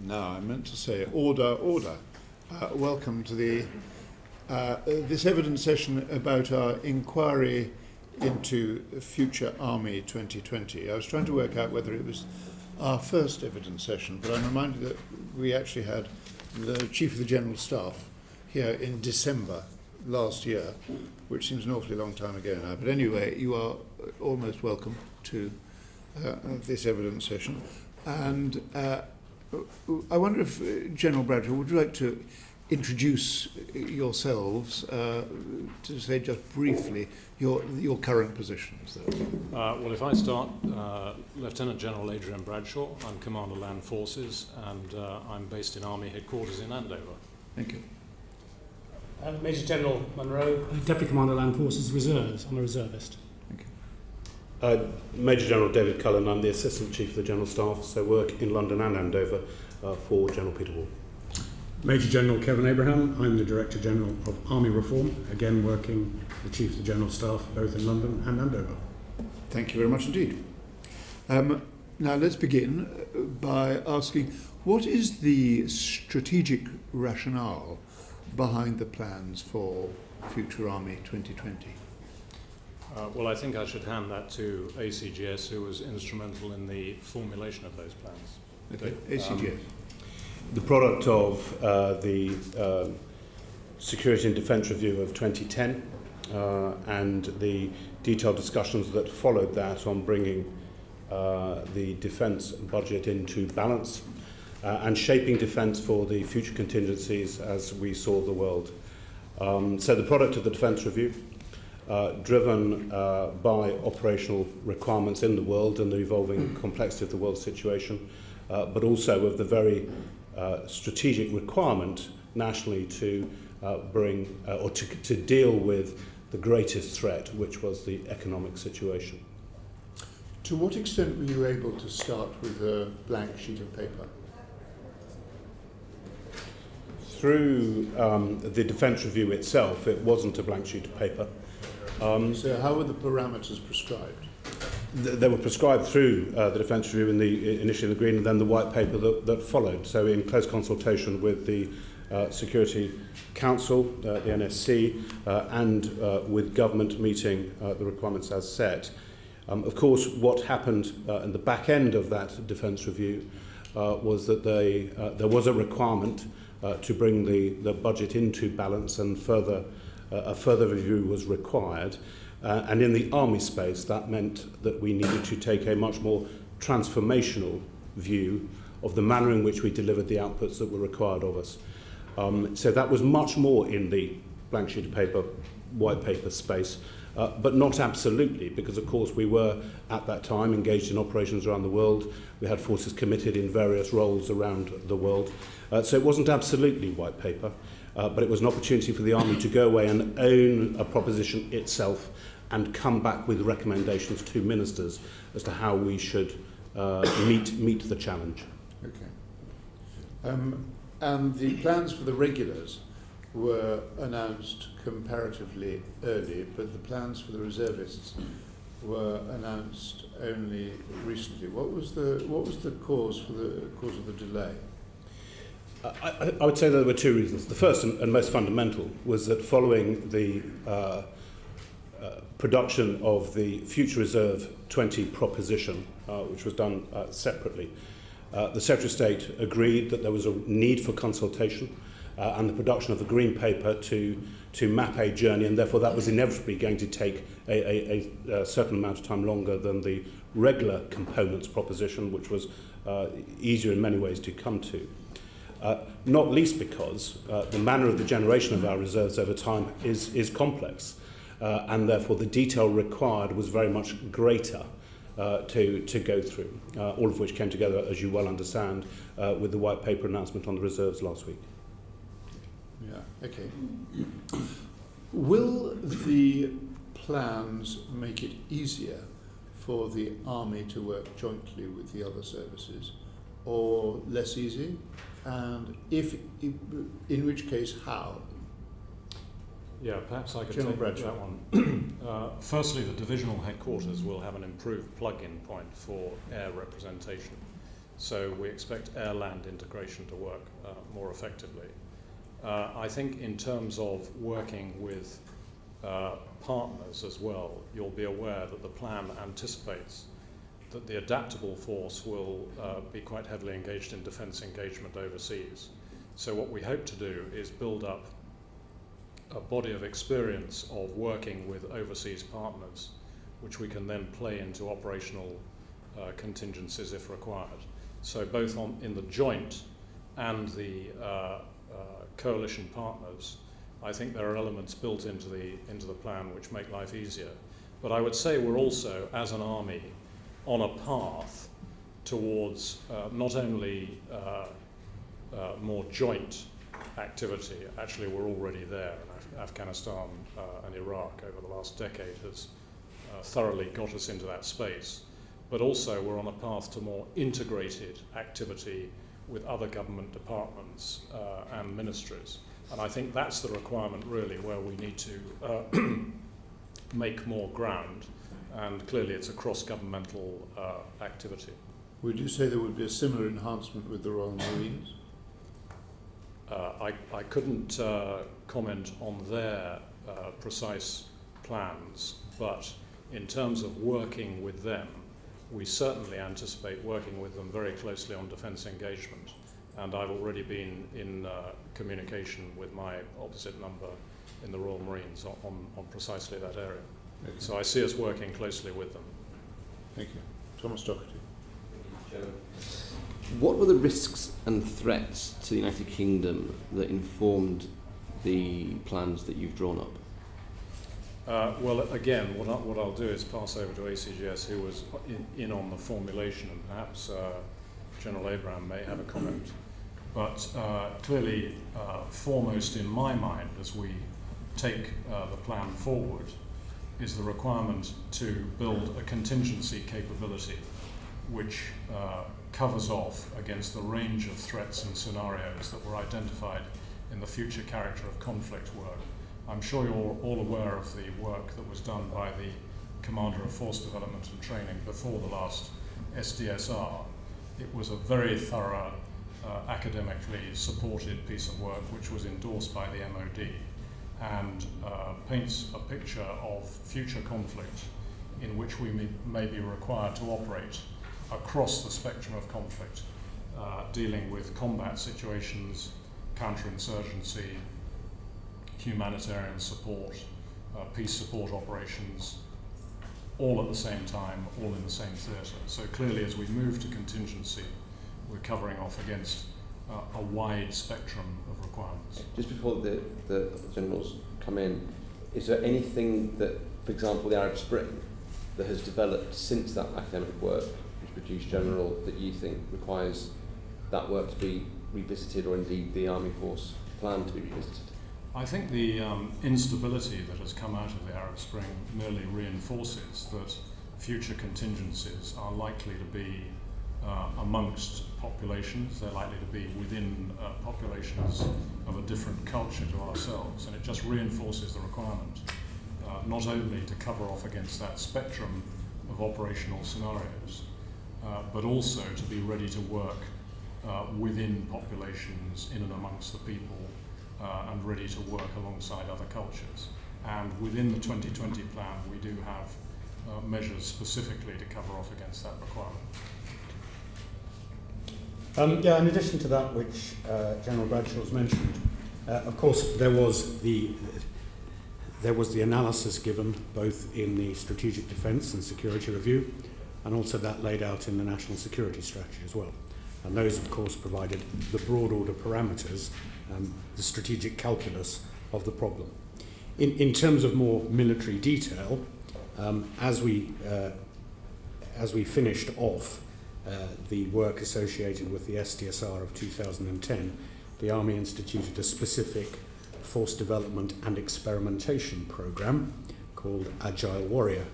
Now, I meant to say order, order. Welcome to this evidence session about our inquiry into Future Army 2020. I was trying to work out whether it was our first evidence session, but I'm reminded that we actually had the Chief of the General Staff here in December last year, which seems an awfully long time ago now. But anyway, you are almost welcome to this evidence session. And I wonder if, General Bradshaw, would you like to introduce yourselves, to say just briefly your current positions? Well, if I start, Lieutenant General Adrian Bradshaw, I'm Commander Land Forces, and I'm based in Army Headquarters in Andover. Thank you. Major General Munro. Deputy Commander Land Forces Reserves. I'm a reservist. Thank you. Major General David Cullen. I'm the Assistant Chief of the General Staff, so work in London and Andover for General Peter Wall. Major General Kevin Abraham. I'm the Director General of Army Reform, again working the Chief of the General Staff both in London and Andover. Thank you very much indeed. Now let's begin by asking, what is the strategic rationale behind the plans for Future Army 2020? Well, I think I should hand that to ACGS, who was instrumental in the formulation of those plans. Okay, ACGS. The product of the Security and Defence Review of 2010 and the detailed discussions that followed that on bringing the defence budget into balance and shaping defence for the future contingencies as we saw the world. So the product of the Defence Review, driven by operational requirements in the world and the evolving complexity of the world situation, but also of the very strategic requirement nationally to bring or to deal with the greatest threat, which was the economic situation. To what extent were you able to start with a blank sheet of paper? Through the Defence Review itself, it wasn't a blank sheet of paper. So how were the parameters prescribed? They were prescribed through the Defence Review initially in the Green and then the White Paper that followed. So in close consultation with the Security Council, the NSC, and with government meeting the requirements as set. Of course, what happened in the back end of that Defence Review was that there was a requirement to bring the budget into balance, and a further review was required. And in the Army space, that meant that we needed to take a much more transformational view of the manner in which we delivered the outputs that were required of us. So that was much more in the blank sheet of paper, white paper space, but not absolutely, because of course we were at that time engaged in operations around the world. We had forces committed in various roles around the world. So it wasn't absolutely white paper, but it was an opportunity for the Army to go away and own a proposition itself and come back with recommendations to ministers as to how we should meet the challenge. Okay. And the plans for the regulars were announced comparatively early, but the plans for the reservists were announced only recently. What was the cause of the delay? I would say there were two reasons. The first and most fundamental was that following the production of the Future Reserve 20 proposition, which was done separately, the Secretary of State agreed that there was a need for consultation and the production of a green paper to map a journey, and therefore that was inevitably going to take a certain amount of time longer than the regular components proposition, which was easier in many ways to come to. Not least because the manner of the generation of our reserves over time is complex, and therefore the detail required was very much greater to go through, all of which came together, as you well understand, with the white paper announcement on the reserves last week. Yeah, okay. Will the plans make it easier for the Army to work jointly with the other services, or less easy? And in which case, how? Yeah, perhaps I could General take Bradshaw. that one. Firstly, the divisional headquarters will have an improved plug-in point for air representation. So we expect air-land integration to work more effectively. I think in terms of working with partners as well, you'll be aware that the plan anticipates that the adaptable force will be quite heavily engaged in defence engagement overseas. So what we hope to do is build up a body of experience of working with overseas partners, which we can then play into operational contingencies if required. So both in the joint and the coalition partners, I think there are elements built into the plan which make life easier. But I would say we're also, as an army, on a path towards not only more joint activity. Actually, we're already there. Afghanistan and Iraq over the last decade has thoroughly got us into that space. But also we're on a path to more integrated activity with other government departments and ministries. And I think that's the requirement really where we need to make more ground. And clearly it's a cross-governmental activity. Would you say there would be a similar enhancement with the Royal Marines? I couldn't comment on their precise plans, but in terms of working with them, we certainly anticipate working with them very closely on defence engagement. And I've already been in communication with my opposite number in the Royal Marines on precisely that area. Okay. So I see us working closely with them. Thank you. Thomas Doherty. What were the risks and threats to the United Kingdom that informed the plans that you've drawn up? Well, again, what I'll do is pass over to ACGS, who was in on the formulation, and perhaps General Abraham may have a comment. But clearly, foremost in my mind, as we take the plan forward, is the requirement to build a contingency capability which covers off against the range of threats and scenarios that were identified in the future character of conflict work. I'm sure you're all aware of the work that was done by the Commander of Force Development and Training before the last SDSR. It was a very thorough, academically supported piece of work which was endorsed by the MOD and paints a picture of future conflict in which we may be required to operate across the spectrum of conflict, dealing with combat situations, counterinsurgency, humanitarian support, peace support operations, all at the same time, all in the same theatre. So clearly as we move to contingency, we're covering off against a wide spectrum of requirements. Just before the generals come in, is there anything that, for example, the Arab Spring, that has developed since that academic work, which produced General, that you think requires that work to be revisited, or indeed the Army Force plan to be revisited? I think the instability that has come out of the Arab Spring merely reinforces that future contingencies are likely to be amongst populations. They're likely to be within populations of a different culture to ourselves, and it just reinforces the requirement not only to cover off against that spectrum of operational scenarios, but also to be ready to work within populations, in and amongst the people, and ready to work alongside other cultures. And within the 2020 plan, we do have measures specifically to cover off against that requirement. In addition to that, which General Bradshaw's mentioned, of course there was the analysis given both in the Strategic Defence and Security Review, and also that laid out in the National Security Strategy as well. And those, of course, provided the broad order parameters, the strategic calculus of the problem. In terms of more military detail, as we finished off the work associated with the SDSR of 2010, the Army instituted a specific force development and experimentation program called Agile Warrior,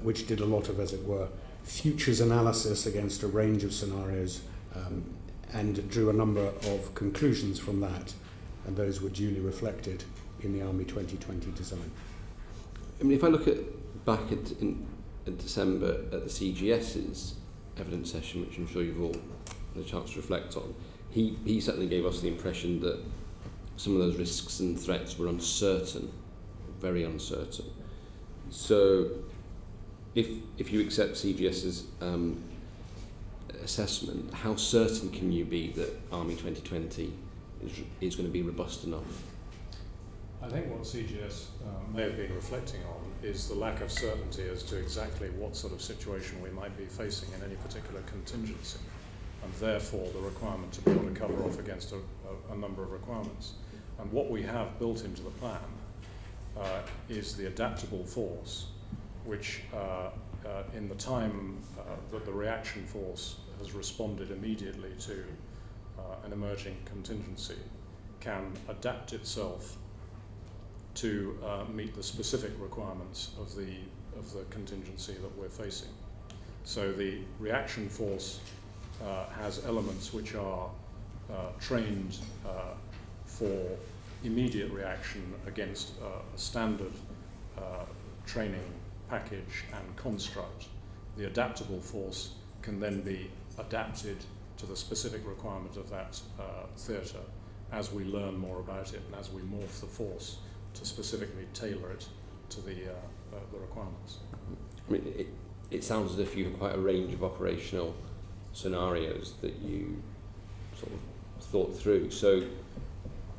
which did a lot of, as it were, futures analysis against a range of scenarios, and drew a number of conclusions from that, and those were duly reflected in the Army 2020 design. I mean, if I look back in December at the CGS's evidence session, which I'm sure you've all the chance to reflect on, he certainly gave us the impression that some of those risks and threats were uncertain, very uncertain. So if you accept CGS's assessment, how certain can you be that Army 2020 is going to be robust enough? I think what CGS may have been reflecting on is the lack of certainty as to exactly what sort of situation we might be facing in any particular contingency, and therefore the requirement to be able to cover off against a number of requirements. And what we have built into the plan is the adaptable force, which in the time that the reaction force has responded immediately to an emerging contingency, can adapt itself to meet the specific requirements of the contingency that we're facing. So the reaction force has elements which are trained for immediate reaction against a standard training package and construct. The adaptable force can then be adapted to the specific requirement of that theatre as we learn more about it and as we morph the force to specifically tailor it to the requirements. I mean, it sounds as if you have quite a range of operational scenarios that you sort of thought through. So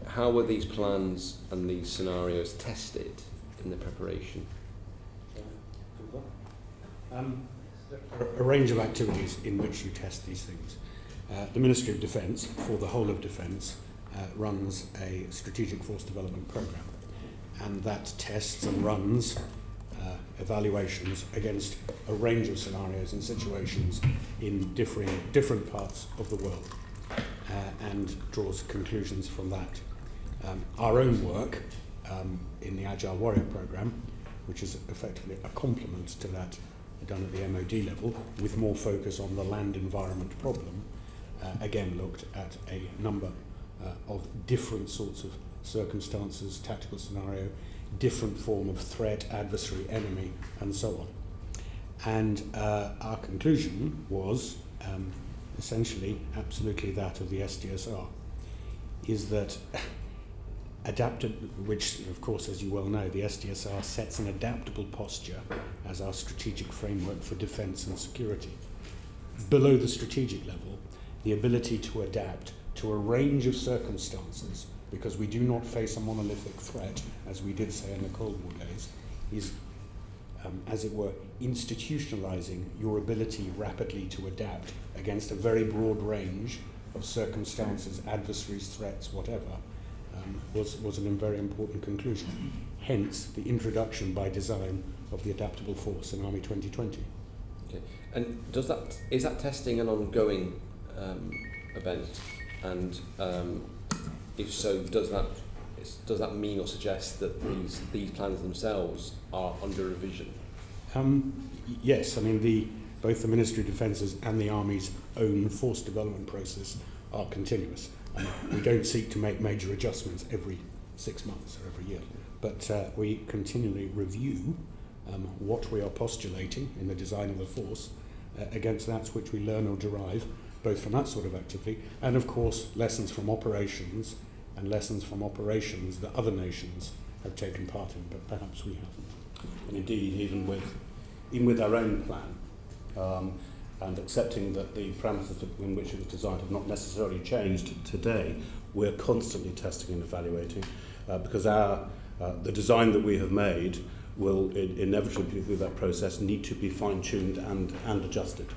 how were these plans and these scenarios tested in the preparation? A range of activities in which you test these things. The Ministry of Defence, for the whole of Defence, runs a strategic force development programme, and that tests and runs evaluations against a range of scenarios and situations in different parts of the world, and draws conclusions from that. Our own work in the Agile Warrior programme, which is effectively a complement to that done at the MOD level, with more focus on the land environment problem, again looked at a number of different sorts of circumstances, tactical scenario, different form of threat, adversary, enemy, and so on. And our conclusion was essentially absolutely that of the SDSR, is that which of course, as you well know, the SDSR sets an adaptable posture as our strategic framework for defence and security. Below the strategic level, the ability to adapt to a range of circumstances, because we do not face a monolithic threat, as we did say in the Cold War days, is, as it were, institutionalising your ability rapidly to adapt against a very broad range of circumstances, adversaries, threats, whatever, was a very important conclusion. Hence, the introduction by design of the adaptable force in Army 2020. Okay. And is that testing an ongoing event? And if so, does that mean or suggest that these plans themselves are under revision? Yes, I mean both the Ministry of Defence's and the Army's own force development process are continuous. We don't seek to make major adjustments every 6 months or every year, but we continually review what we are postulating in the design of the force against that which we learn or derive both from that sort of activity and, of course, lessons from operations and lessons from operations that other nations have taken part in, but perhaps we haven't. And indeed, even with our own plan, and accepting that the parameters in which it was designed have not necessarily changed today, we're constantly testing and evaluating, because the design that we have made will inevitably through that process need to be fine-tuned and adjusted.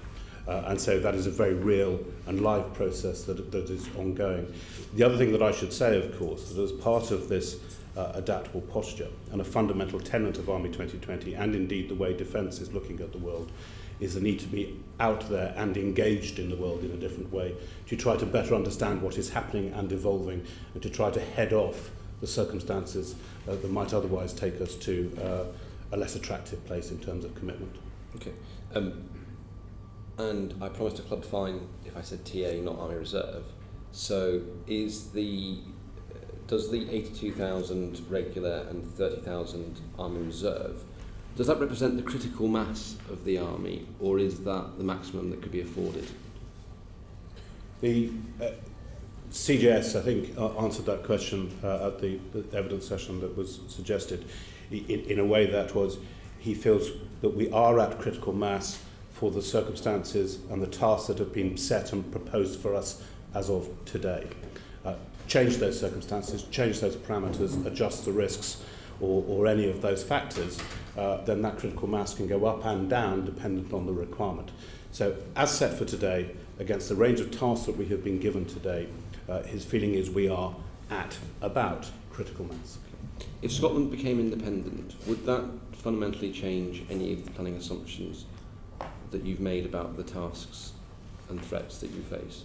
And so that is a very real and live process that is ongoing. The other thing that I should say, of course, that as part of this adaptable posture and a fundamental tenet of Army 2020, and indeed the way defence is looking at the world, is the need to be out there and engaged in the world in a different way, to try to better understand what is happening and evolving, and to try to head off the circumstances that might otherwise take us to a less attractive place in terms of commitment. Okay. And I promised a club fine if I said TA, not Army Reserve. So does the 82,000 regular and 30,000 Army Reserve, does that represent the critical mass of the Army, or is that the maximum that could be afforded? The CJS, I think, answered that question at the evidence session that was suggested in a way that was, he feels that we are at critical mass for the circumstances and the tasks that have been set and proposed for us as of today. Change those circumstances, change those parameters, adjust the risks or any of those factors, then that critical mass can go up and down dependent on the requirement. So as set for today, against the range of tasks that we have been given today, his feeling is we are at about critical mass. If Scotland became independent, would that fundamentally change any of the planning assumptions that you've made about the tasks and threats that you face?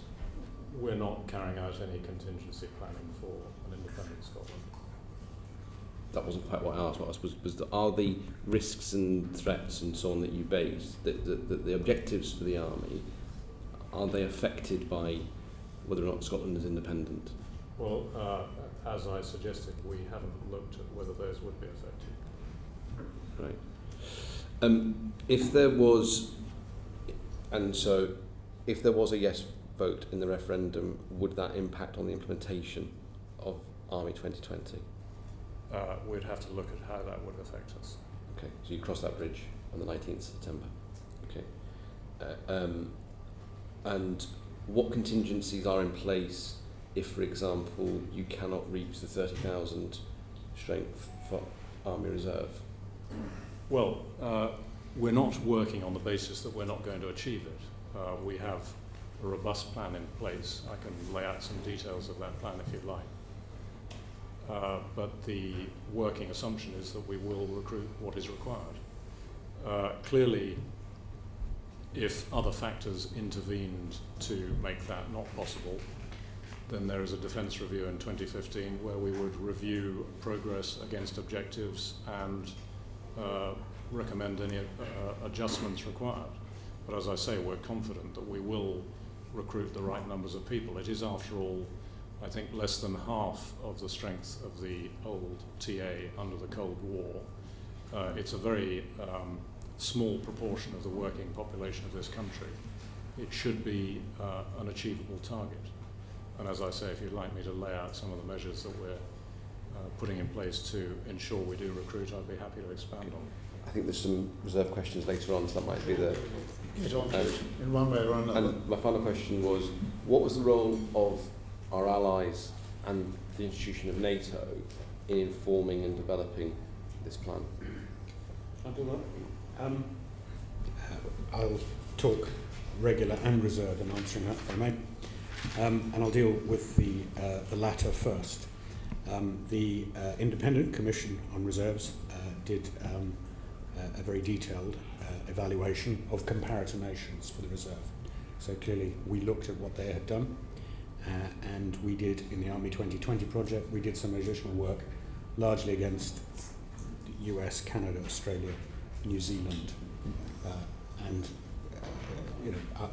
We're not carrying out any contingency planning for an independent Scotland. That wasn't quite what I asked. What I asked was are the risks and threats and so on that you base, the objectives for the army, are they affected by whether or not Scotland is independent? Well, as I suggested, we haven't looked at whether those would be affected. Right. If there was a yes vote in the referendum, would that impact on the implementation of Army 2020? We'd have to look at how that would affect us. Okay, so you cross that bridge on the 19th of September. Okay. And what contingencies are in place if, for example, you cannot reach the 30,000 strength for Army Reserve? Well, we're not working on the basis that we're not going to achieve it. We have a robust plan in place. I can lay out some details of that plan if you'd like. But the working assumption is that we will recruit what is required. Clearly, if other factors intervened to make that not possible, then there is a defence review in 2015 where we would review progress against objectives and recommend any adjustments required. But as I say, we're confident that we will recruit the right numbers of people. It is, after all, I think less than half of the strength of the old TA under the Cold War. It's a very small proportion of the working population of this country. It should be an achievable target. And as I say, if you'd like me to lay out some of the measures that we're putting in place to ensure we do recruit, I'd be happy to expand on. I think there's some reserve questions later on, so that might be the... Get on to it in one way or another. And my final question was, what was the role of our allies and the institution of NATO in informing and developing this plan? I'll do that. I'll talk regular and reserve in answering that, if I may. And I'll deal with the latter first. The Independent Commission on Reserves did a very detailed evaluation of comparator nations for the reserve. So clearly we looked at what they had done, and we did, in the Army 2020 project, we did some additional work largely against the US, Canada, Australia, New Zealand,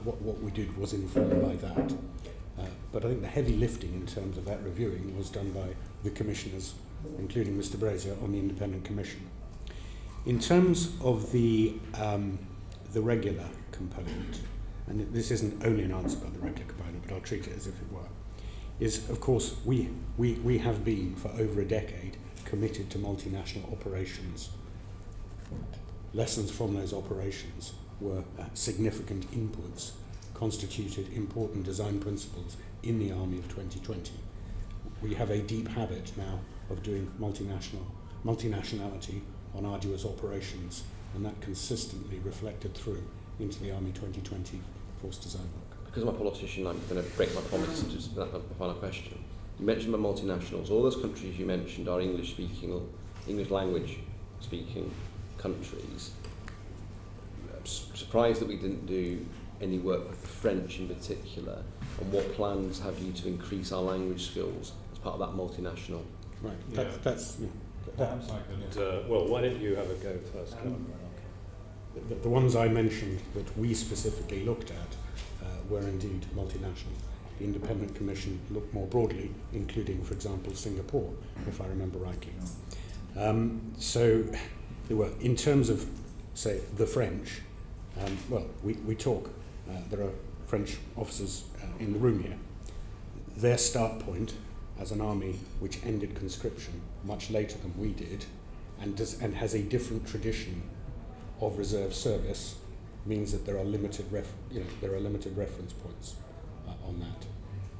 what we did was informed by that. But I think the heavy lifting in terms of that reviewing was done by the commissioners, including Mr. Brazier, on the Independent Commission. In terms of the regular component, and this isn't only an answer about the regular component, but I'll treat it as if it were, is, of course, we have been, for over a decade, committed to multinational operations. Lessons from those operations were significant inputs, constituted important design principles in the Army of 2020. We have a deep habit now of doing multinationality on arduous operations, and that consistently reflected through into the Army 2020 force design work. Because I'm a politician, I'm going to break my promise and just that's my final question. You mentioned the multinationals. All those countries you mentioned are English-speaking or English language-speaking countries. I'm surprised that we didn't do any work with the French in particular. And what plans have you to increase our language skills as part of that multinational? Right. Yeah. That's Perhaps I could. Well, why don't you have a go first, Kevin? the ones I mentioned that we specifically looked at were indeed multinational. The Independent Commission looked more broadly, including, for example, Singapore, if I remember rightly. So there were, in terms of, say, the French, well, we talk. There are French officers in the room here. Their start point as an army which ended conscription much later than we did, and has a different tradition of reserve service, means that there are limited reference points on that.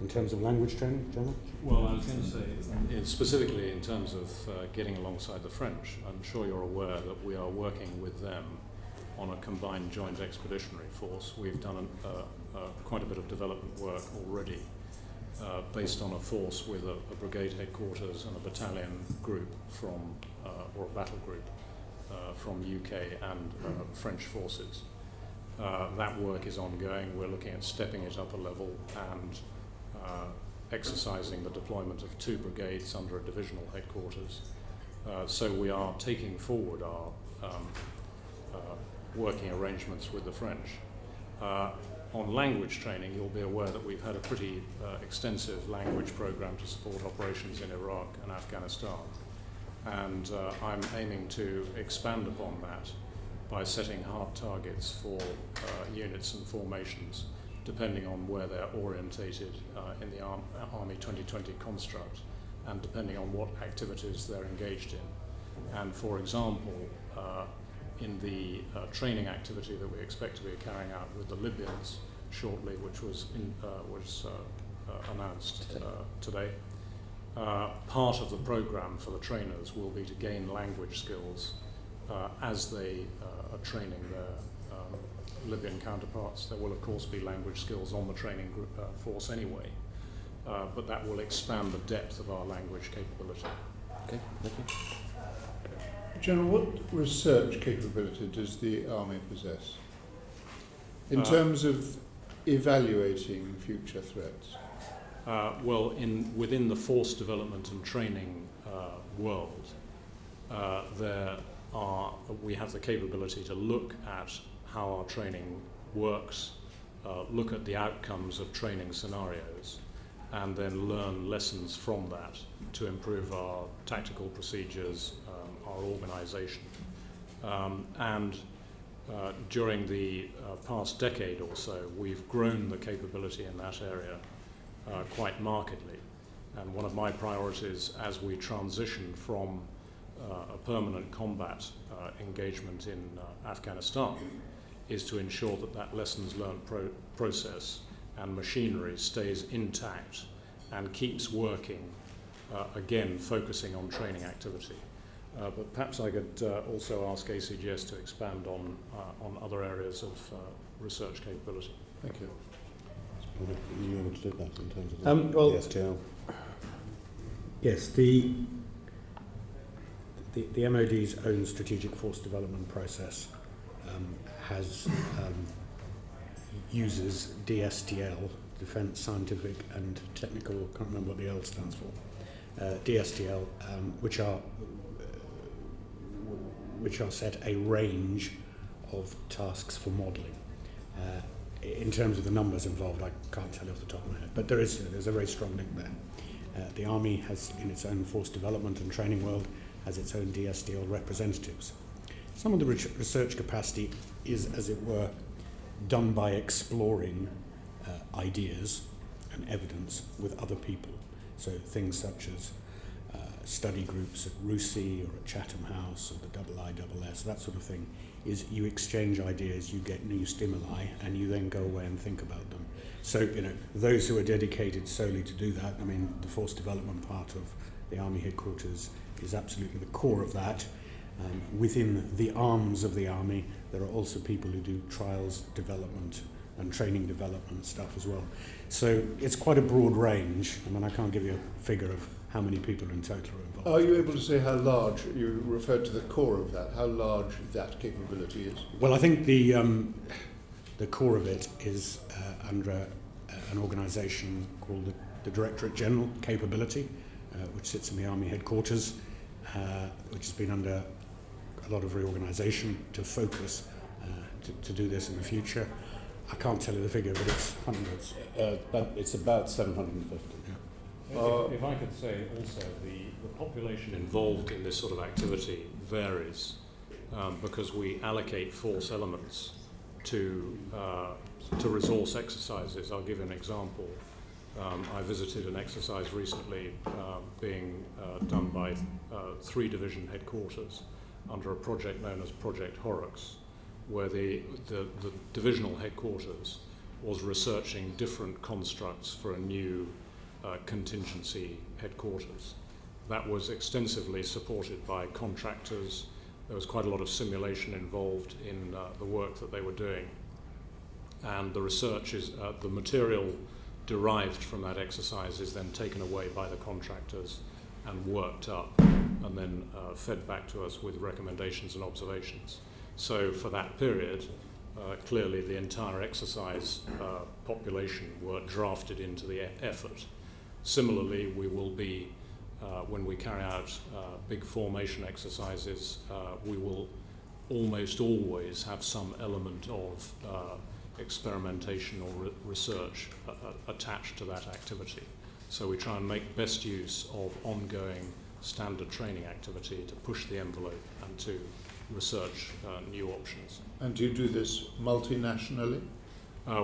In terms of language training, Gemma? Well, I was going to say, specifically in terms of getting alongside the French, I'm sure you're aware that we are working with them on a combined joint expeditionary force. We've done quite a bit of development work already based on a force with a brigade headquarters and a battalion group from, or a battle group from UK and French forces. That work is ongoing. We're looking at stepping it up a level and exercising the deployment of 2 brigades under a divisional headquarters. So we are taking forward our working arrangements with the French. On language training, you'll be aware that we've had a pretty extensive language program to support operations in Iraq and Afghanistan. And I'm aiming to expand upon that by setting hard targets for units and formations, depending on where they're orientated in the Army 2020 construct, and depending on what activities they're engaged in. And for example, in the training activity that we expect to be carrying out with the Libyans shortly, which was announced today, part of the program for the trainers will be to gain language skills as they are training their Libyan counterparts. There will of course be language skills on the training force anyway, but that will expand the depth of our language capability. Okay, thank you. General, what research capability does the Army possess in terms of evaluating future threats? Well, within the force development and training world, we have the capability to look at how our training works, look at the outcomes of training scenarios, and then learn lessons from that to improve our tactical procedures, our organisation. During the past decade or so, we've grown the capability in that area quite markedly. And one of my priorities as we transition from a permanent combat engagement in Afghanistan is to ensure that that lessons learned process and machinery stays intact and keeps working, again focusing on training activity. But perhaps I could also ask ACGS to expand on other areas of research capability. Thank you. You able to do that in terms of the STL? Yes, the MOD's own strategic force development process uses DSTL, Defence Scientific and Technical, I can't remember what the L stands for, DSTL, which are set a range of tasks for modelling. In terms of the numbers involved, I can't tell you off the top of my head, but there's a very strong link there. The Army has, in its own force development and training world, has its own DSTL representatives. Some of the research capacity is, as it were, done by exploring ideas and evidence with other people. So things such as study groups at RUSI or at Chatham House or the IISS, that sort of thing, is you exchange ideas, you get new stimuli, and you then go away and think about them. So, those who are dedicated solely to do that, I mean, the force development part of the Army headquarters is absolutely the core of that. Within the arms of the Army, there are also people who do trials development and training development stuff as well. So it's quite a broad range. I mean, I can't give you a figure of how many people in total are involved. Are you able to say how large, you referred to the core of that, how large that capability is? Well, I think the core of it is under an organisation called the Directorate General Capability, which sits in the Army headquarters, which has been under a lot of reorganisation to focus to do this in the future. I can't tell you the figure, but it's hundreds. It's about 750. If I could say also, the population involved in this sort of activity varies because we allocate force elements to to resource exercises. I'll give you an example. I visited an exercise recently being done by 3 division headquarters under a project known as Project Horrocks, where the divisional headquarters was researching different constructs for a new contingency headquarters. That was extensively supported by contractors. There was quite a lot of simulation involved in the work that they were doing. And the research is, the material derived from that exercise is then taken away by the contractors and worked up and then fed back to us with recommendations and observations. So for that period, clearly the entire exercise population were drafted into the effort. Similarly, we will be, when we carry out big formation exercises, we will almost always have some element of experimentation or research attached to that activity. So we try and make best use of ongoing standard training activity to push the envelope and to research new options. And do you do this multinationally?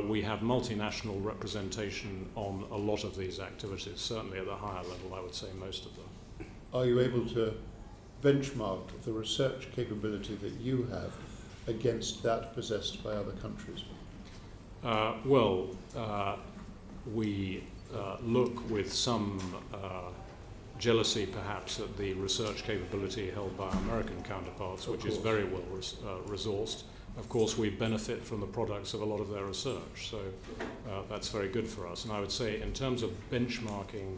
We have multinational representation on a lot of these activities, certainly at the higher level, I would say most of them. Are you able to benchmark the research capability that you have against that possessed by other countries? We look with some jealousy perhaps at the research capability held by American counterparts, which is very well resourced. Of course, we benefit from the products of a lot of their research, so that's very good for us. And I would say in terms of benchmarking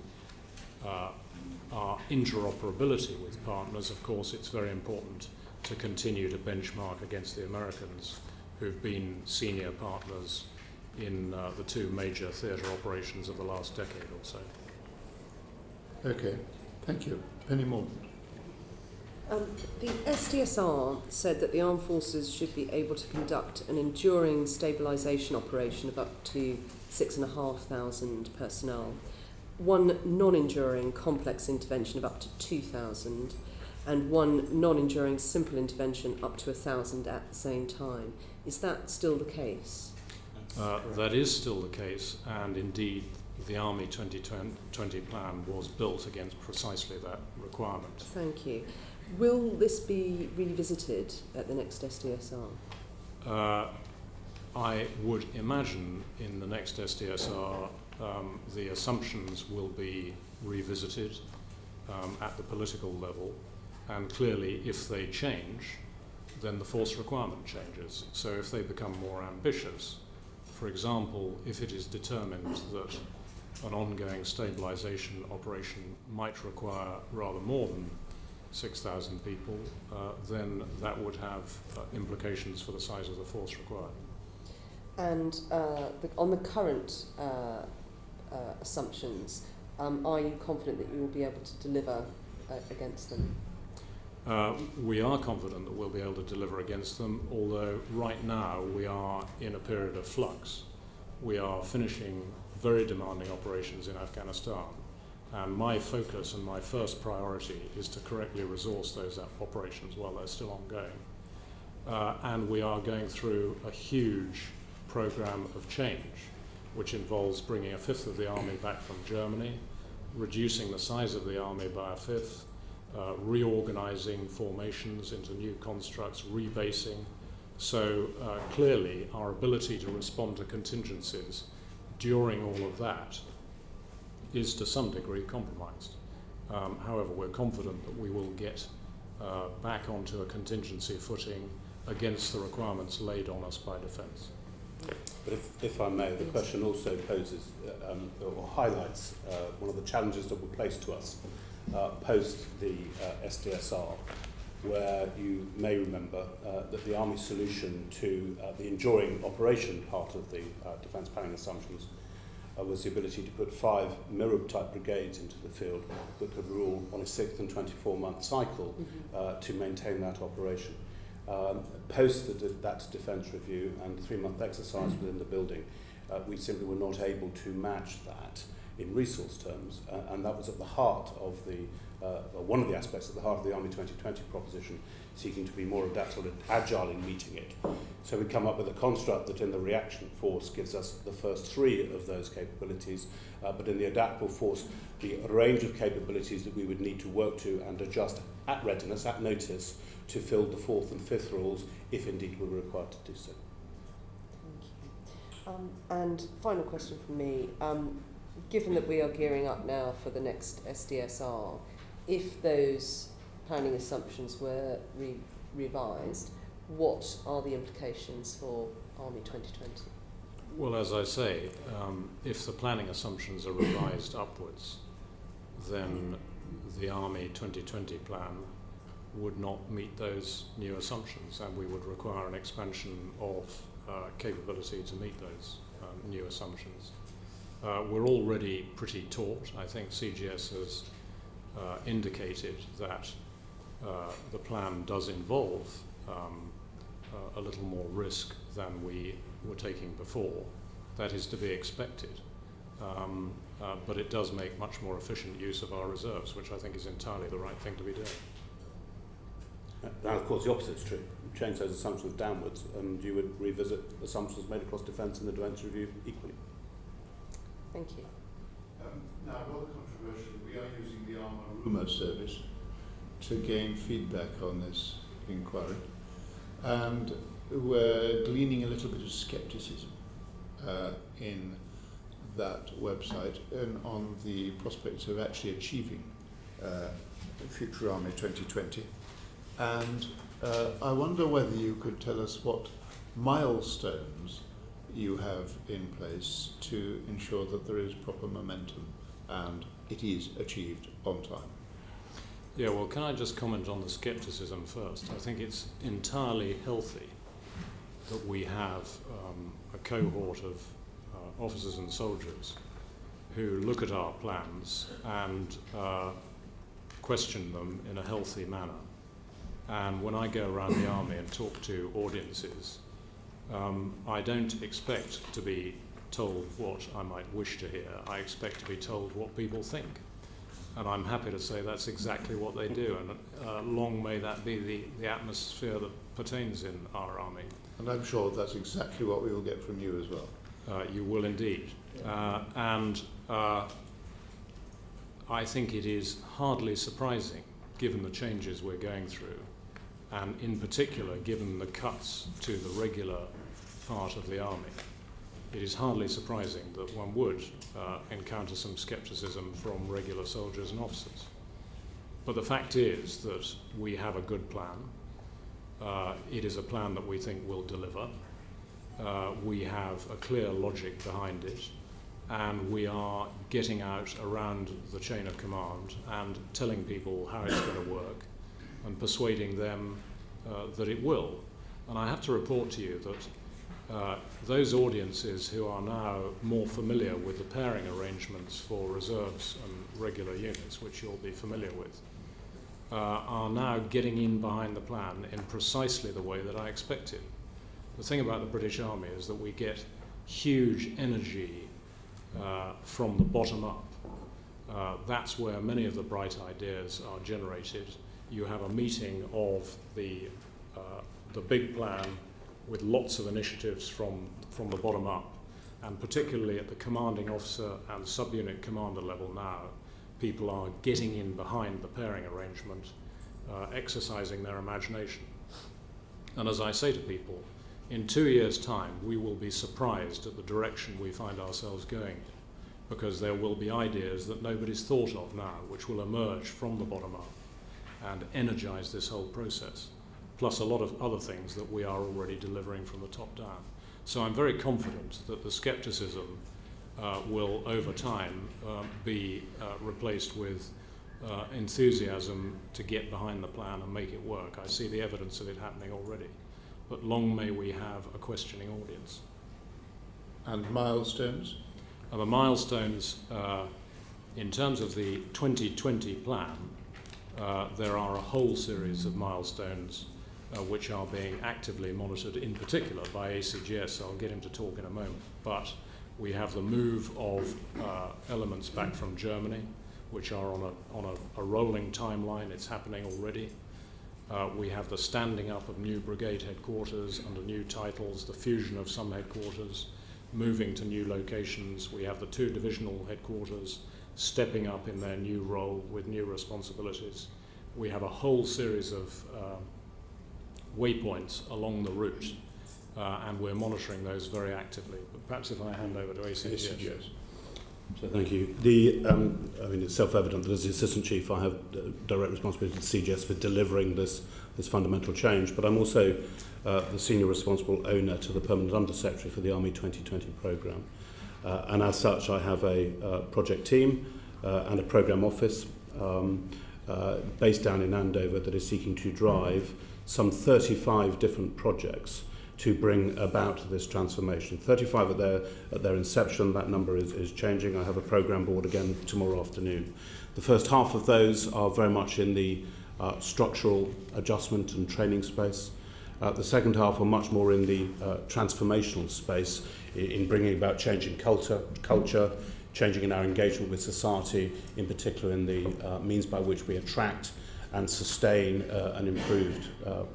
our interoperability with partners, of course, it's very important to continue to benchmark against the Americans who've been senior partners in the 2 major theatre operations of the last decade or so. Okay, thank you. Penny Morton. The SDSR said that the armed forces should be able to conduct an enduring stabilisation operation of up to 6,500 personnel, one non-enduring complex intervention of up to 2,000, and one non-enduring simple intervention up to 1,000 at the same time. Is that still the case? That is still the case, and indeed the Army 2020 plan was built against precisely that requirement. Thank you. Will this be revisited at the next SDSR? I would imagine in the next SDSR the assumptions will be revisited at the political level, and clearly if they change, then the force requirement changes. So if they become more ambitious, for example, if it is determined that an ongoing stabilisation operation might require rather more than 6,000 people, then that would have implications for the size of the force required. And on the current assumptions, are you confident that you will be able to deliver against them? We are confident that we'll be able to deliver against them, although right now we are in a period of flux. We are finishing very demanding operations in Afghanistan, and my focus and my first priority is to correctly resource those operations while they're still ongoing. And we are going through a huge program of change, which involves bringing 1/5 of the army back from Germany, reducing the size of the army by 1/5, reorganizing formations into new constructs, rebasing. So clearly our ability to respond to contingencies during all of that is to some degree compromised. However, we're confident that we will get back onto a contingency footing against the requirements laid on us by defence. But if I may, the question also poses or highlights one of the challenges that were placed to us post the SDSR, where you may remember that the Army solution to the enduring operation part of the defence planning assumptions was the ability to put 5 Mirab-type brigades into the field that could rule on a 6 and 24-month cycle to maintain that operation. Post that defence review and 3-month exercise within the building, we simply were not able to match that in resource terms, and that was at the heart of one of the aspects at the heart of the Army 2020 proposition, seeking to be more adaptable and agile in meeting it. So we come up with a construct that in the reaction force gives us the first three of those capabilities, but in the adaptable force, the range of capabilities that we would need to work to and adjust at readiness, at notice, to fill the fourth and fifth roles, if indeed we were required to do so. Thank you. And final question from me. Given that we are gearing up now for the next SDSR, if those planning assumptions were revised, what are the implications for Army 2020? Well, as I say, if the planning assumptions are revised upwards, then the Army 2020 plan would not meet those new assumptions, and we would require an expansion of capability to meet those new assumptions. We're already pretty taut. I think CGS has indicated that the plan does involve a little more risk than we were taking before. That is to be expected. But it does make much more efficient use of our reserves, which I think is entirely the right thing to be doing. And of course the opposite is true. Change those assumptions downwards and you would revisit assumptions made across defence in the defence review equally. Thank you. Now, rather controversially, we are using the Armour Rumour Service to gain feedback on this inquiry, and we're gleaning a little bit of scepticism in that website and on the prospects of actually achieving Future Army 2020. And I wonder whether you could tell us what milestones you have in place to ensure that there is proper momentum and it is achieved on time. Yeah, well, can I just comment on the scepticism first? I think it's entirely healthy that we have a cohort of officers and soldiers who look at our plans and question them in a healthy manner. And when I go around the army and talk to audiences, I don't expect to be told what I might wish to hear. I expect to be told what people think. And I'm happy to say that's exactly what they do. And long may that be the atmosphere that pertains in our army. And I'm sure that's exactly what we will get from you as well. You will indeed. And I think it is hardly surprising, given the changes we're going through, and in particular given the cuts to the regular part of the army, it is hardly surprising that one would encounter some scepticism from regular soldiers and officers. But the fact is that we have a good plan. It is a plan that we think will deliver. We have a clear logic behind it, and we are getting out around the chain of command and telling people how it's going to work and persuading them that it will. And I have to report to you that those audiences who are now more familiar with the pairing arrangements for reserves and regular units, which you'll be familiar with, are now getting in behind the plan in precisely the way that I expected. The thing about the British Army is that we get huge energy from the bottom up. That's where many of the bright ideas are generated. You have a meeting of the big plan with lots of initiatives from the bottom up, and particularly at the commanding officer and subunit commander level now, people are getting in behind the pairing arrangement, exercising their imagination. And as I say to people, in 2 years' time we will be surprised at the direction we find ourselves going in, because there will be ideas that nobody's thought of now which will emerge from the bottom up and energize this whole process, plus a lot of other things that we are already delivering from the top down. So I'm very confident that the scepticism will over time be replaced with enthusiasm to get behind the plan and make it work. I see the evidence of it happening already. But long may we have a questioning audience. And milestones? The milestones, in terms of the 2020 plan, there are a whole series of milestones which are being actively monitored, in particular by ACGS. I'll get him to talk in a moment. But We have the move of elements back from Germany, which are on a rolling timeline. It's happening already. We have the standing up of new brigade headquarters under new titles, the fusion of some headquarters, moving to new locations. We have the 2 divisional headquarters stepping up in their new role with new responsibilities. We have a whole series of waypoints along the route, and we're monitoring those very actively. But perhaps if I hand over to ACGS. So thank you. I mean, it's self-evident that as the Assistant Chief I have direct responsibility to CGS for delivering this fundamental change, but I'm also the Senior Responsible Owner to the Permanent Under-Secretary for the Army 2020 programme. And as such, I have a project team and a programme office based down in Andover that is seeking to drive some 35 different projects to bring about this transformation. 35 at their inception. That number is changing. I have a programme board again tomorrow afternoon. The first half of those are very much in the structural adjustment and training space. The second half are much more in the transformational space, in bringing about change in culture, changing in our engagement with society, in particular in the means by which we attract and sustain an improved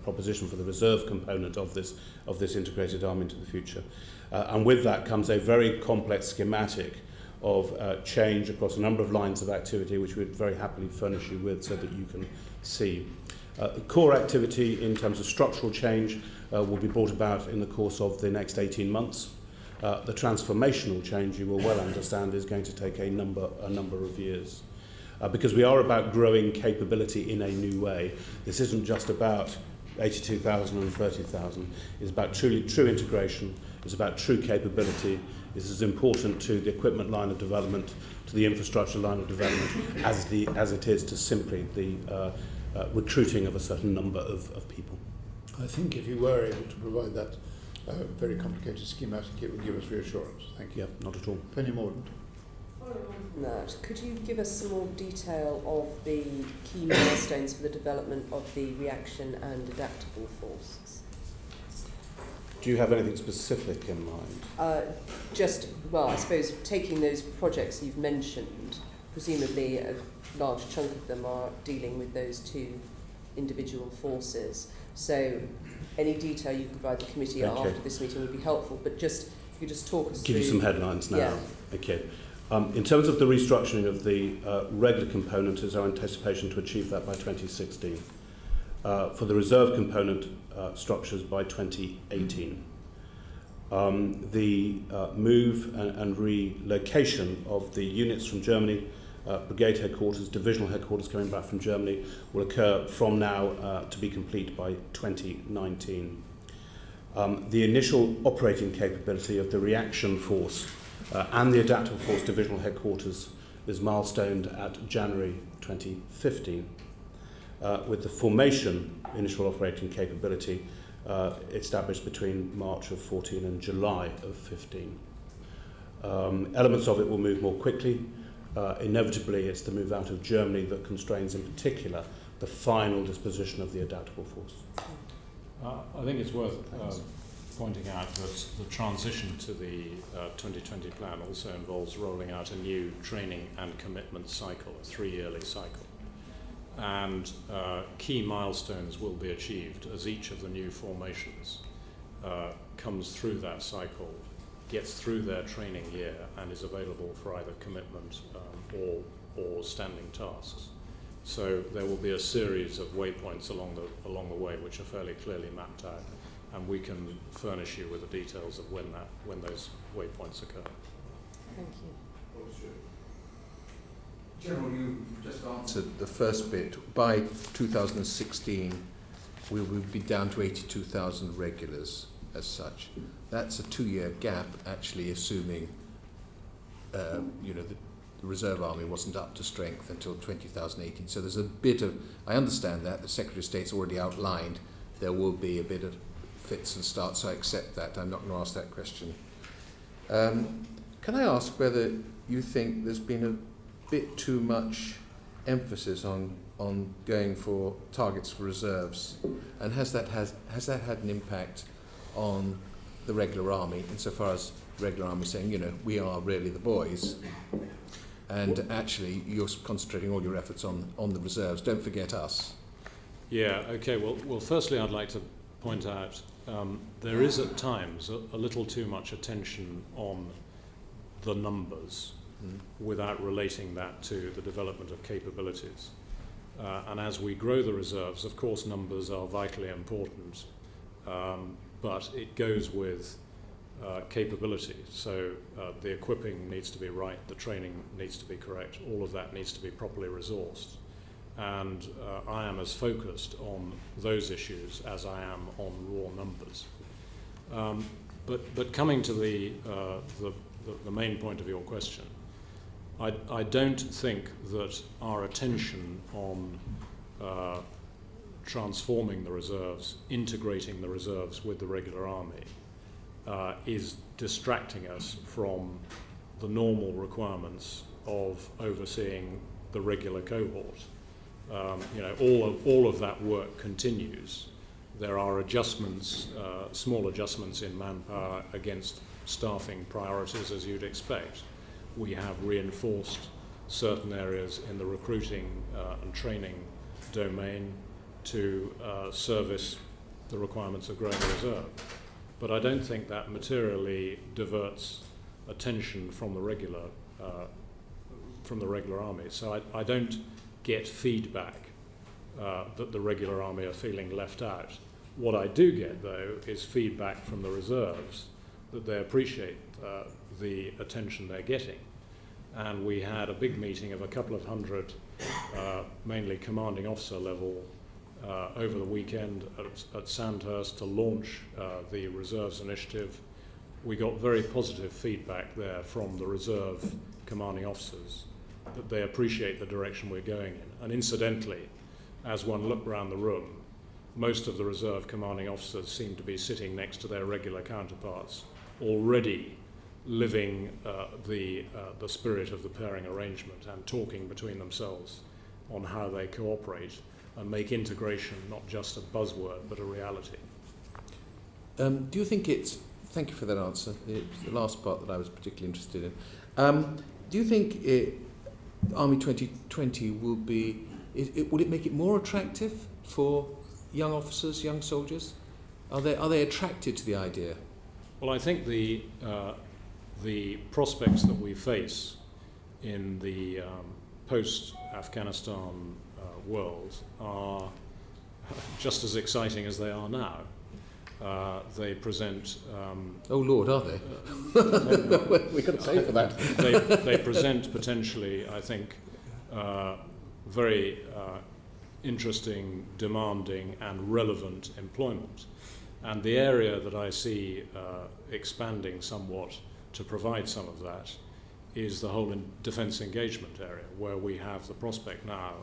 proposition for the reserve component of this integrated army into the future. And with that comes a very complex schematic of change across a number of lines of activity, which we'd very happily furnish you with so that you can see. Core activity in terms of structural change will be brought about in the course of the next 18 months. The transformational change, you will well understand, is going to take a number of years. Because we are about growing capability in a new way. This isn't just about 82,000 and 30,000. It's about true integration. It's about true capability. This is important to the equipment line of development, to the infrastructure line of development, as it is to simply the recruiting of a certain number of people. I think if you were able to provide that very complicated schematic, it would give us reassurance. Thank you. Yeah, not at all. Penny Mordaunt. From that, could you give us some more detail of the key milestones for the development of the reaction and adaptable forces? Do you have anything specific in mind? I suppose taking those projects you've mentioned, presumably a large chunk of them are dealing with those 2 individual forces. So any detail you can provide the committee after this meeting would be helpful, but just if you could just talk us through. Give you some headlines now. Yeah. Okay. In terms of the restructuring of the regular component, is our anticipation to achieve that by 2016. For the reserve component structures by 2018. The move and relocation of the units from Germany, brigade headquarters, divisional headquarters coming back from Germany, will occur from now to be complete by 2019. The initial operating capability of the reaction force and the adaptable force divisional headquarters is milestoned at January 2015, with the formation initial operating capability established between March of 14 and July of 15. Elements of it will move more quickly. Inevitably, it's the move out of Germany that constrains, in particular, the final disposition of the adaptable force. I think it's worth pointing out that the transition to the 2020 plan also involves rolling out a new training and commitment cycle, a 3-yearly cycle. And key milestones will be achieved as each of the new formations comes through that cycle, gets through their training year, and is available for either commitment or standing tasks. So there will be a series of waypoints along the way which are fairly clearly mapped out, and we can furnish you with the details of when those waypoints occur. Thank you. General, you just answered the first bit. By 2016, we will be down to 82,000 regulars as such. That's a 2-year gap, actually, assuming the Reserve Army wasn't up to strength until 2018. So there's a bit of, I understand that, the Secretary of State's already outlined there will be a bit of fits and starts, so I accept that. I'm not going to ask that question. Can I ask whether you think there's been a bit too much emphasis on going for targets for reserves, and has that had an impact on the regular army insofar as regular army saying, you know, we are really the boys. And actually, you're concentrating all your efforts on the reserves. Don't forget us. Yeah, okay. Well, firstly, I'd like to point out there is at times a little too much attention on the numbers without relating that to the development of capabilities. And as we grow the reserves, of course, numbers are vitally important, but it goes with capability. So the equipping needs to be right, the training needs to be correct, all of that needs to be properly resourced. And I am as focused on those issues as I am on raw numbers. But coming to the main point of your question, I don't think that our attention on transforming the reserves, integrating the reserves with the regular army, is distracting us from the normal requirements of overseeing the regular cohort. You know, all of that work continues. There are adjustments, small adjustments in manpower against staffing priorities, as you'd expect. We have reinforced certain areas in the recruiting and training domain to service the requirements of growing the reserve. But I don't think that materially diverts attention from the regular army. So I don't get feedback that the regular army are feeling left out. What I do get, though, is feedback from the reserves that they appreciate the attention they're getting. And we had a big meeting of a couple of hundred, mainly commanding officer level, over the weekend at Sandhurst to launch the Reserves Initiative. We got very positive feedback there from the reserve commanding officers that they appreciate the direction we're going in. And incidentally, as one looked around the room, most of the reserve commanding officers seem to be sitting next to their regular counterparts, already living the spirit of the pairing arrangement and talking between themselves on how they cooperate and make integration not just a buzzword but a reality. Do you think it's... Thank you for that answer. It's the last part that I was particularly interested in. Do you think Army 2020 will be... will it make it more attractive for young officers, young soldiers? Are they attracted to the idea? Well, I think the prospects that we face in the post-Afghanistan world are just as exciting as they are now. They present... oh Lord, are they? We've got to pay for that. They present potentially, I think, very interesting, demanding and relevant employment. And the area that I see expanding somewhat to provide some of that is the whole defence engagement area, where we have the prospect now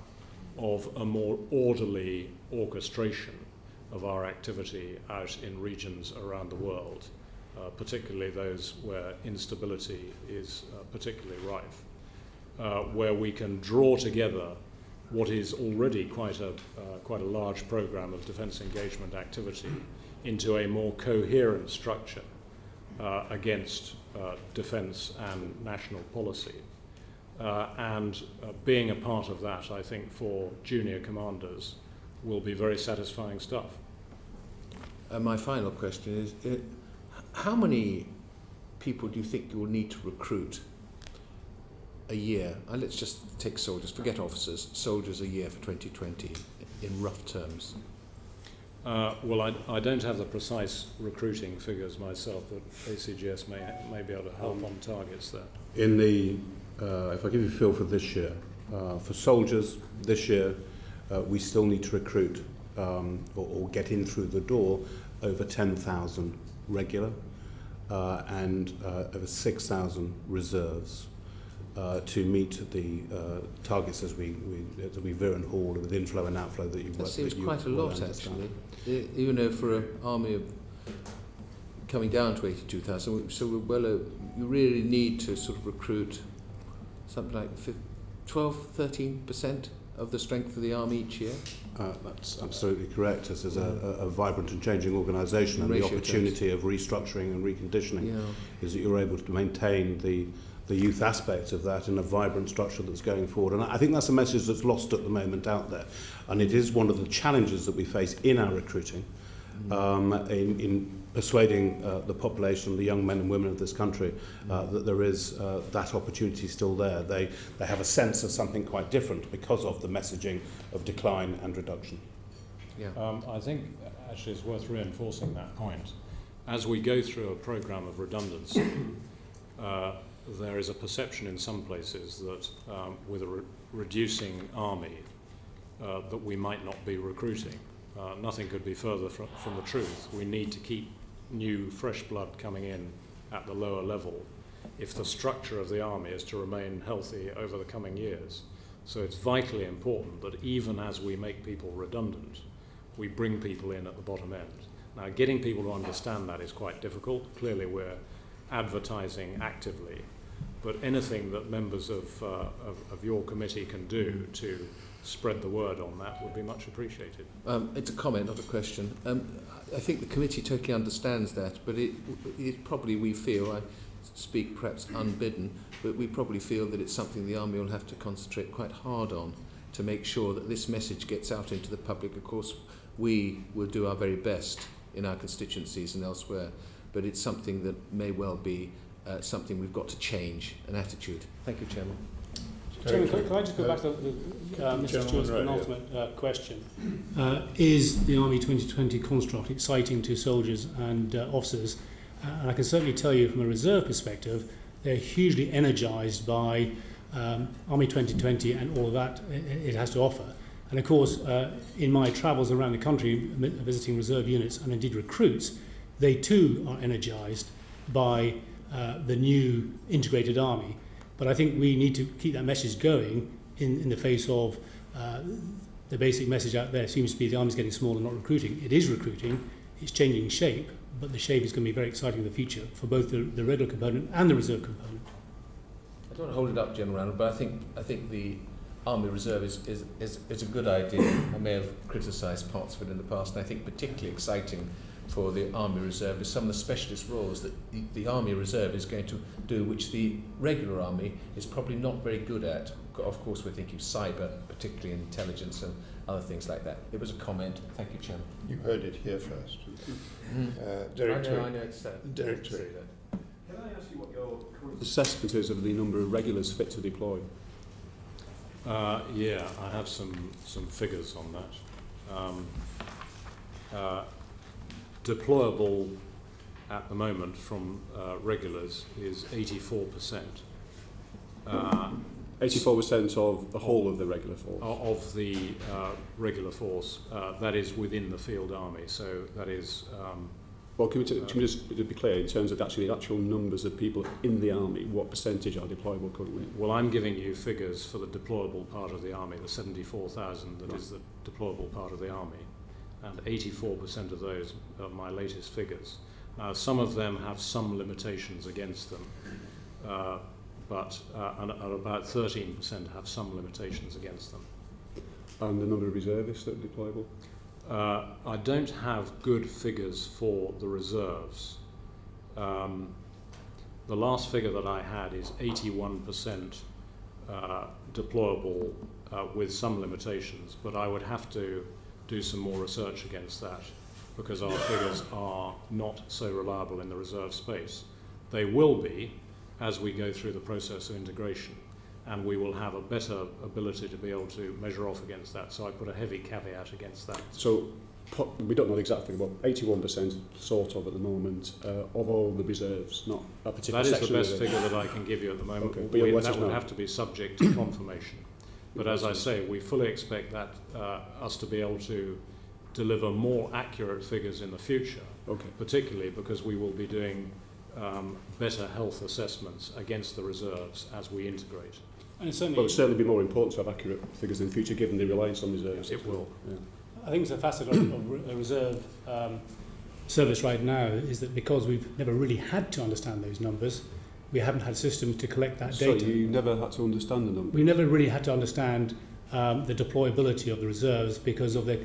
of a more orderly orchestration of our activity out in regions around the world, particularly those where instability is particularly rife, where we can draw together what is already quite a large programme of defence engagement activity into a more coherent structure against defence and national policy. And being a part of that, I think, for junior commanders will be very satisfying stuff. My final question is, how many people do you think you will need to recruit a year? Let's just take soldiers, forget officers, soldiers a year for 2020 in rough terms. Well, I don't have the precise recruiting figures myself, but ACGS may be able to help on targets there. In the, if I give you a feel for this year, for soldiers this year, we still need to recruit or get in through the door over 10,000 regular and over 6,000 reserves to meet the targets as we veer and haul with inflow and outflow that you've... That seems quite a lot, actually. Even though for an army of coming down to 82,000, so you really need to sort of recruit something like 12, 13% of the strength of the Army each year? That's absolutely correct. This is a vibrant and changing organisation, and the opportunity of restructuring and reconditioning is that you're able to maintain the youth aspect of that in a vibrant structure that's going forward. And I think that's a message that's lost at the moment out there. And it is one of the challenges that we face in our recruiting, in persuading the population, the young men and women of this country, that there is that opportunity still there. They have a sense of something quite different because of the messaging of decline and reduction. Yeah. I think actually it's worth reinforcing that point. As we go through a programme of redundancy, there is a perception in some places that with a reducing army that we might not be recruiting. Nothing could be further from the truth. We need to keep new, fresh blood coming in at the lower level if the structure of the army is to remain healthy over the coming years. So it's vitally important that even as we make people redundant, we bring people in at the bottom end. Now, getting people to understand that is quite difficult. Clearly, we're advertising actively, but anything that members of your committee can do to spread the word on that would be much appreciated. It's a comment, not a question. I think the committee totally understands that, but it probably, we feel, I speak perhaps unbidden, but we probably feel that it's something the Army will have to concentrate quite hard on to make sure that this message gets out into the public. Of course, we will do our very best in our constituencies and elsewhere, but it's something that may well be something we've got to change, an attitude. Thank you, Chairman. Chairman, can I just go back to Mr. Stewart's penultimate question? Is the Army 2020 construct exciting to soldiers and officers? And I can certainly tell you from a reserve perspective, they're hugely energised by Army 2020 and all of that it has to offer. And of course, in my travels around the country, visiting reserve units and indeed recruits, they too are energised by the new integrated army. But I think we need to keep that message going in the face of the basic message out there seems to be the army's getting smaller, not recruiting. It is recruiting, it's changing shape, but the shape is going to be very exciting in the future for both the regular component and the reserve component. I don't want to hold it up, General Randall, but I think the Army Reserve is a good idea. I may have criticised parts of it in the past, and I think particularly exciting for the Army Reserve is some of the specialist roles that the Army Reserve is going to do, which the regular Army is probably not very good at. Of course, we're thinking cyber, particularly intelligence and other things like that. It was a comment. Thank you, Chairman. You heard it here first. Derek I know it's Derek Tree. Can I ask you what your current assessment is of the number of regulars fit to deploy? Yeah, I have some figures on that. Deployable at the moment from regulars is 84%. 84% of the whole of the regular force? Of the regular force, that is within the field army, so that is... well, can we just be clear, in terms of actually the actual numbers of people in the army, what percentage are deployable currently? Well, I'm giving you figures for the deployable part of the army, the 74,000 that is the deployable part of the army, and 84% of those are my latest figures. Now, some of them have some limitations against them, but and about 13% have some limitations against them. And the number of reservists that are deployable? I don't have good figures for the reserves. The last figure that I had is 81% deployable with some limitations, but I would have to do some more research against that because our figures are not so reliable in the reserve space. They will be as we go through the process of integration, and we will have a better ability to be able to measure off against that. So I put a heavy caveat against that. So we don't know the exact figure, but 81% sort of at the moment of all the reserves, not a particular section. That is the best figure that I can give you at the moment. Okay, that would have to be subject to confirmation. But as I say, we fully expect that us to be able to deliver more accurate figures in the future, particularly because we will be doing better health assessments against the reserves as we integrate. And well, it would certainly be more important to have accurate figures in the future given the reliance on reserves. It will. Yeah. I think it's a facet of a reserve service right now is that because we've never really had to understand those numbers, we haven't had systems to collect that data. So you never had to understand the numbers? We never really had to understand the deployability of the reserves, because of the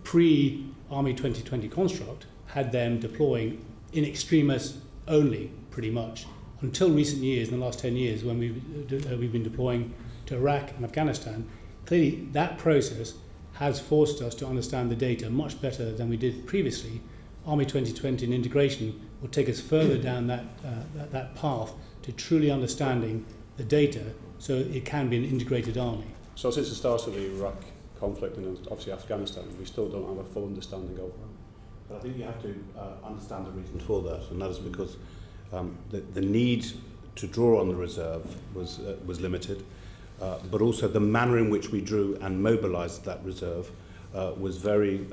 pre-Army 2020 construct had them deploying in extremis only, pretty much, until recent years, in the last 10 years, when we've been deploying to Iraq and Afghanistan. Clearly, that process has forced us to understand the data much better than we did previously. Army 2020 and integration will take us further down that path to truly understanding the data, so it can be an integrated army. So since the start of the Iraq conflict and obviously Afghanistan, we still don't have a full understanding of that. But I think you have to understand the reason for that, and that is because the need to draw on the reserve was limited, but also the manner in which we drew and mobilised that reserve was very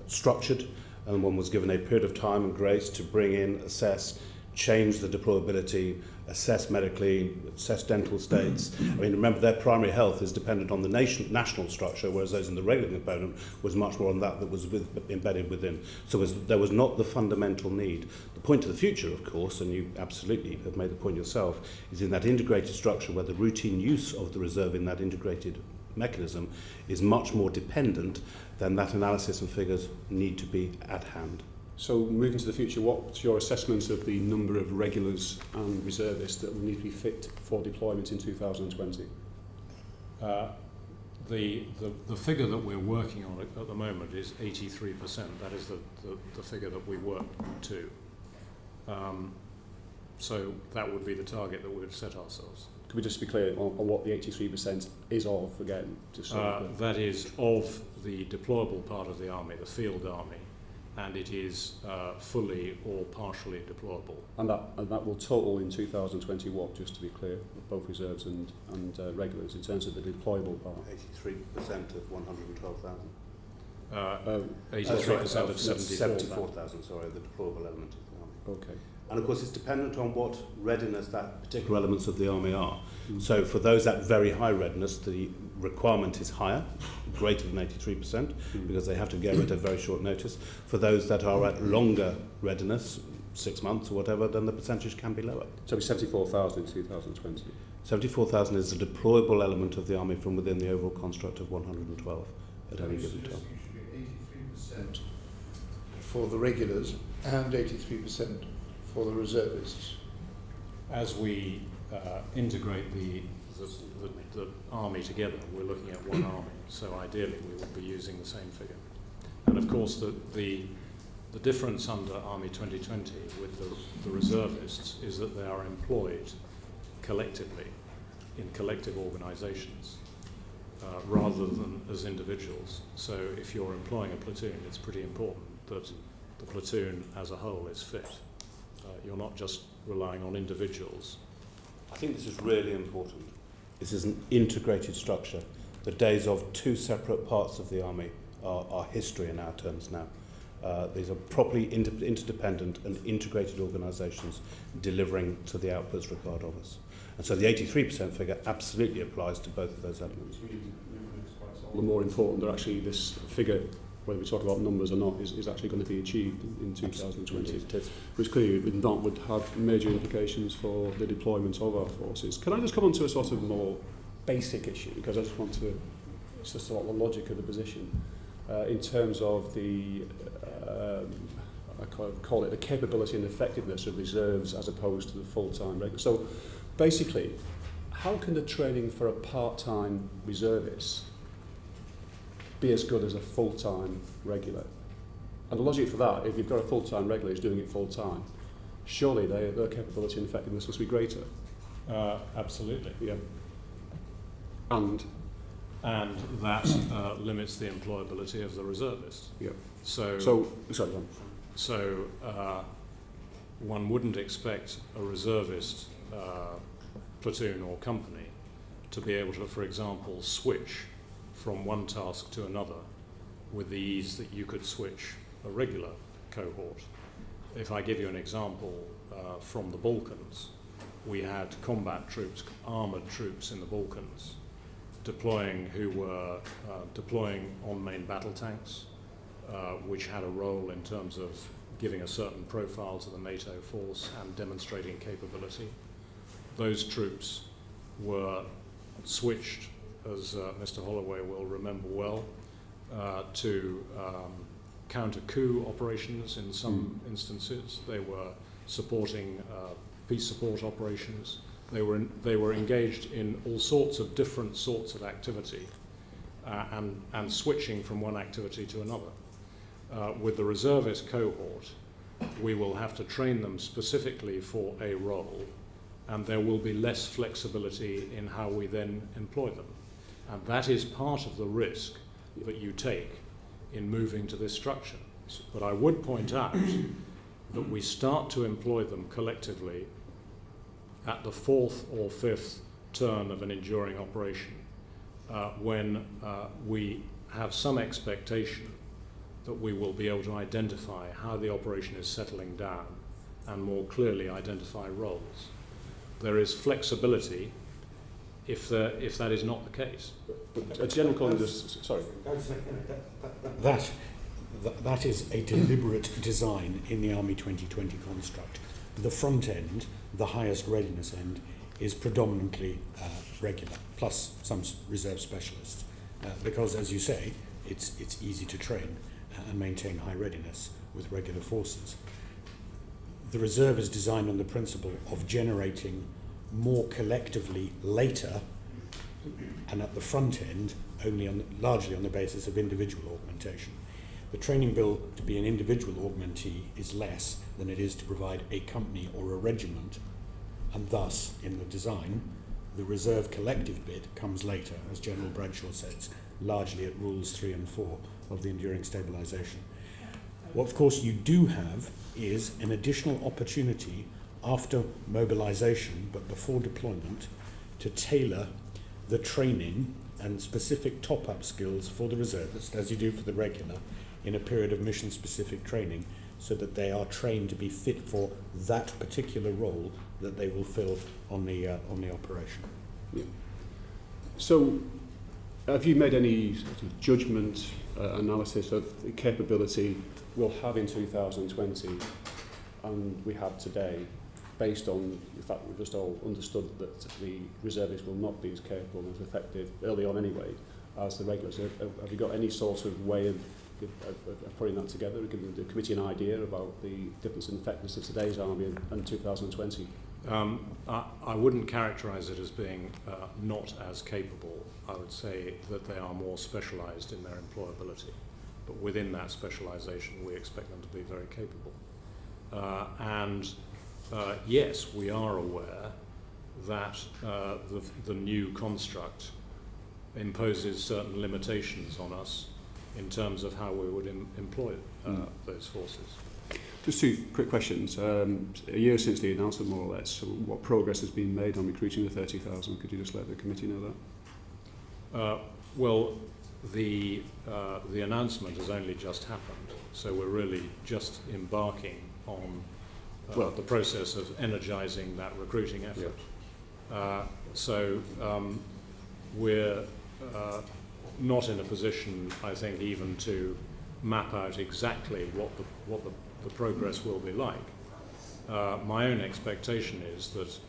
structured, and one was given a period of time and grace to bring in, assess, change the deployability, assess medically, assess dental states. I mean, remember, their primary health is dependent on the national structure, whereas those in the regular component was much more on that was embedded within. So there was not the fundamental need. The point to the future, of course, and you absolutely have made the point yourself, is in that integrated structure where the routine use of the reserve in that integrated mechanism is much more dependent than that analysis and figures need to be at hand. So moving to the future, what's your assessment of the number of regulars and reservists that will need to be fit for deployment in 2020? The figure that we're working on at the moment is 83%. That is the figure that we work to. So that would be the target that we would set ourselves. Could we just be clear on what the 83% is of, again? That is of the deployable part of the army, the field army, and it is fully or partially deployable. And that will total in 2020 what, just to be clear, both reserves and regulars, in terms of the deployable part? 83% of 112,000. 83% of 74,000, sorry, the deployable element of the army. Okay. And of course it's dependent on what readiness that particular elements of the army are. So for those at very high readiness, the requirement is higher, greater than 83%, because they have to go at a very short notice. For those that are at longer readiness, 6 months or whatever, then the percentage can be lower. So it's 74,000 in 2020. 74,000 is the deployable element of the army from within the overall construct of 112 at any given time. 83% for the regulars and 83% for the reservists. As we integrate the army together, we're looking at one army, so ideally we would be using the same figure. And of course the difference under Army 2020 with the reservists is that they are employed collectively in collective organisations rather than as individuals. So if you're employing a platoon, it's pretty important that the platoon as a whole is fit. You're not just relying on individuals. I think this is really important. This is an integrated structure. The days of two separate parts of the army are history in our terms now. These are properly interdependent and integrated organisations delivering to the outputs required of us. And so the 83% figure absolutely applies to both of those elements. The more important that actually this figure, whether we talk about numbers or not, is actually going to be achieved in 2020, which clearly would have major implications for the deployment of our forces. Can I just come on to a sort of more basic issue, because I just want to, it's just sort of the logic of the position, in terms of the, I call it the capability and effectiveness of reserves as opposed to the full-time regular. So basically, how can the training for a part-time reservist be as good as a full-time regular? And the logic for that, if you've got a full-time regular who's doing it full-time, surely their capability and effectiveness must be greater. Absolutely. Yeah. And that limits the employability of the reservists. yeah. So sorry, go on. So one wouldn't expect a reservist platoon or company to be able to, for example, switch from one task to another with the ease that you could switch a regular cohort. If I give you an example from the Balkans, we had combat troops, armoured troops in the Balkans, who were deploying on main battle tanks, which had a role in terms of giving a certain profile to the NATO force and demonstrating capability. Those troops were switched as Mr. Holloway will remember well, to counter-coup operations in some instances. They were supporting peace support operations. They were engaged in all sorts of different sorts of activity and switching from one activity to another. With the reservist cohort, we will have to train them specifically for a role, and there will be less flexibility in how we then employ them. And that is part of the risk that you take in moving to this structure. But I would point out that we start to employ them collectively at the 4th or 5th turn of an enduring operation, when we have some expectation that we will be able to identify how the operation is settling down and more clearly identify roles. There is flexibility if that is not the case. But General Collins, sorry. That is a deliberate design in the Army 2020 construct. The front end, the highest readiness end, is predominantly regular, plus some reserve specialists. Because, as you say, it's easy to train and maintain high readiness with regular forces. The reserve is designed on the principle of generating more collectively later, and at the front end largely on the basis of individual augmentation. The training bill to be an individual augmentee is less than it is to provide a company or a regiment, and thus in the design the reserve collective bit comes later, as General Bradshaw says, largely at rules 3 and 4 of the enduring stabilisation. What of course you do have is an additional opportunity after mobilisation but before deployment to tailor the training and specific top-up skills for the reservist, as you do for the regular, in a period of mission-specific training, so that they are trained to be fit for that particular role that they will fill on the operation. Yeah. So, have you made any sort of judgment analysis of the capability we'll have in 2020 and we have today, based on the fact that we've just all understood that the reservists will not be as capable and as effective early on anyway as the regulars? Have you got any sort of way of putting that together, giving the committee an idea about the difference in effectiveness of today's army and 2020? I wouldn't characterise it as being not as capable. I would say that they are more specialised in their employability. But within that specialisation, we expect them to be very capable. Yes, we are aware that the new construct imposes certain limitations on us in terms of how we would employ those forces. Just two quick questions. A year since the announcement, more or less, so what progress has been made on recruiting the 30,000? Could you just let the committee know that? Well, the announcement has only just happened, so we're really just embarking on the process of energising that recruiting effort. Yeah. We're not in a position, I think, even to map out exactly what the progress will be like. My own expectation is that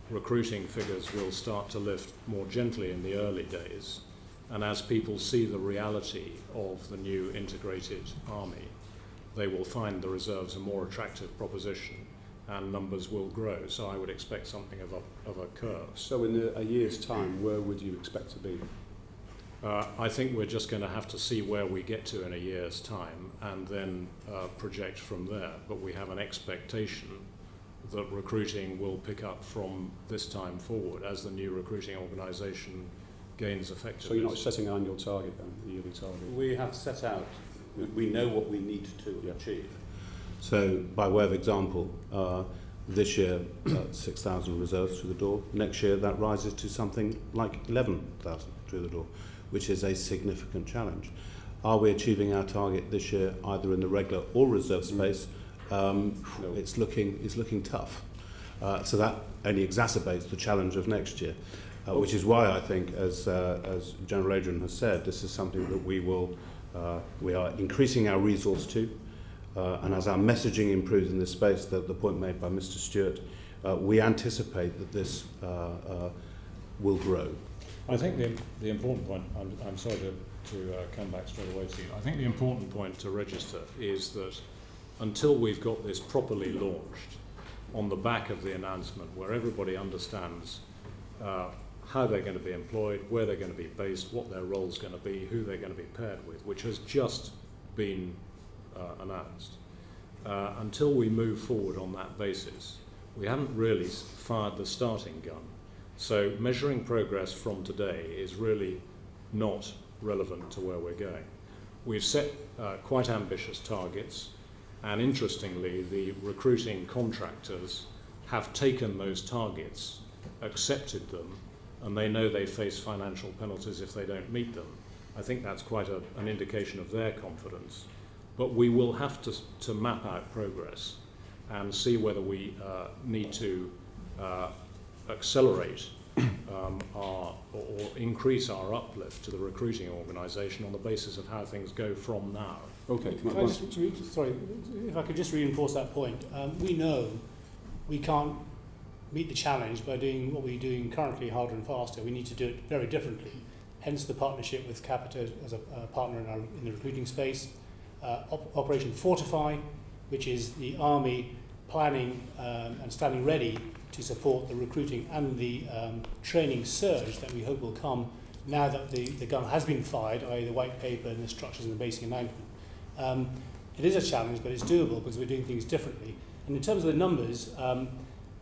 recruiting figures will start to lift more gently in the early days, and as people see the reality of the new integrated army, they will find the reserves a more attractive proposition and numbers will grow. So I would expect something of a curve. So in a year's time, where would you expect to be? I think we're just going to have to see where we get to in a year's time and then project from there. But we have an expectation that recruiting will pick up from this time forward as the new recruiting organisation gains effectiveness. So you're not setting an annual target then, the yearly target? We have set out, we know what we need to achieve. So by way of example, this year 6,000 reserves through the door. Next year that rises to something like 11,000 through the door, which is a significant challenge. Are we achieving our target this year either in the regular or reserve space? No. It's looking tough. So that only exacerbates the challenge of next year, which is why I think, as General Adrian has said, this is something that we are increasing our resource to, and as our messaging improves in this space, the point made by Mr. Stewart, we anticipate that this will grow. I think the important point, I'm sorry to come back straight away to you, I think the important point to register is that until we've got this properly launched on the back of the announcement where everybody understands how they're going to be employed, where they're going to be based, what their role's going to be, who they're going to be paired with, which has just been announced. Until we move forward on that basis, we haven't really fired the starting gun. So measuring progress from today is really not relevant to where we're going. We've set quite ambitious targets, and interestingly, the recruiting contractors have taken those targets, accepted them, and they know they face financial penalties if they don't meet them. I think that's quite an indication of their confidence. But we will have to map out progress and see whether we need to accelerate or increase our uplift to the recruiting organisation on the basis of how things go from now. Okay. Sorry, if I could just reinforce that point. We know we can't meet the challenge by doing what we're doing currently harder and faster. We need to do it very differently. Hence the partnership with Capita as a partner in the recruiting space. Operation Fortify, which is the Army planning and standing ready to support the recruiting and the training surge that we hope will come now that the gun has been fired, i.e. the white paper and the structures and the basic announcement. It is a challenge, but it's doable because we're doing things differently. And in terms of the numbers,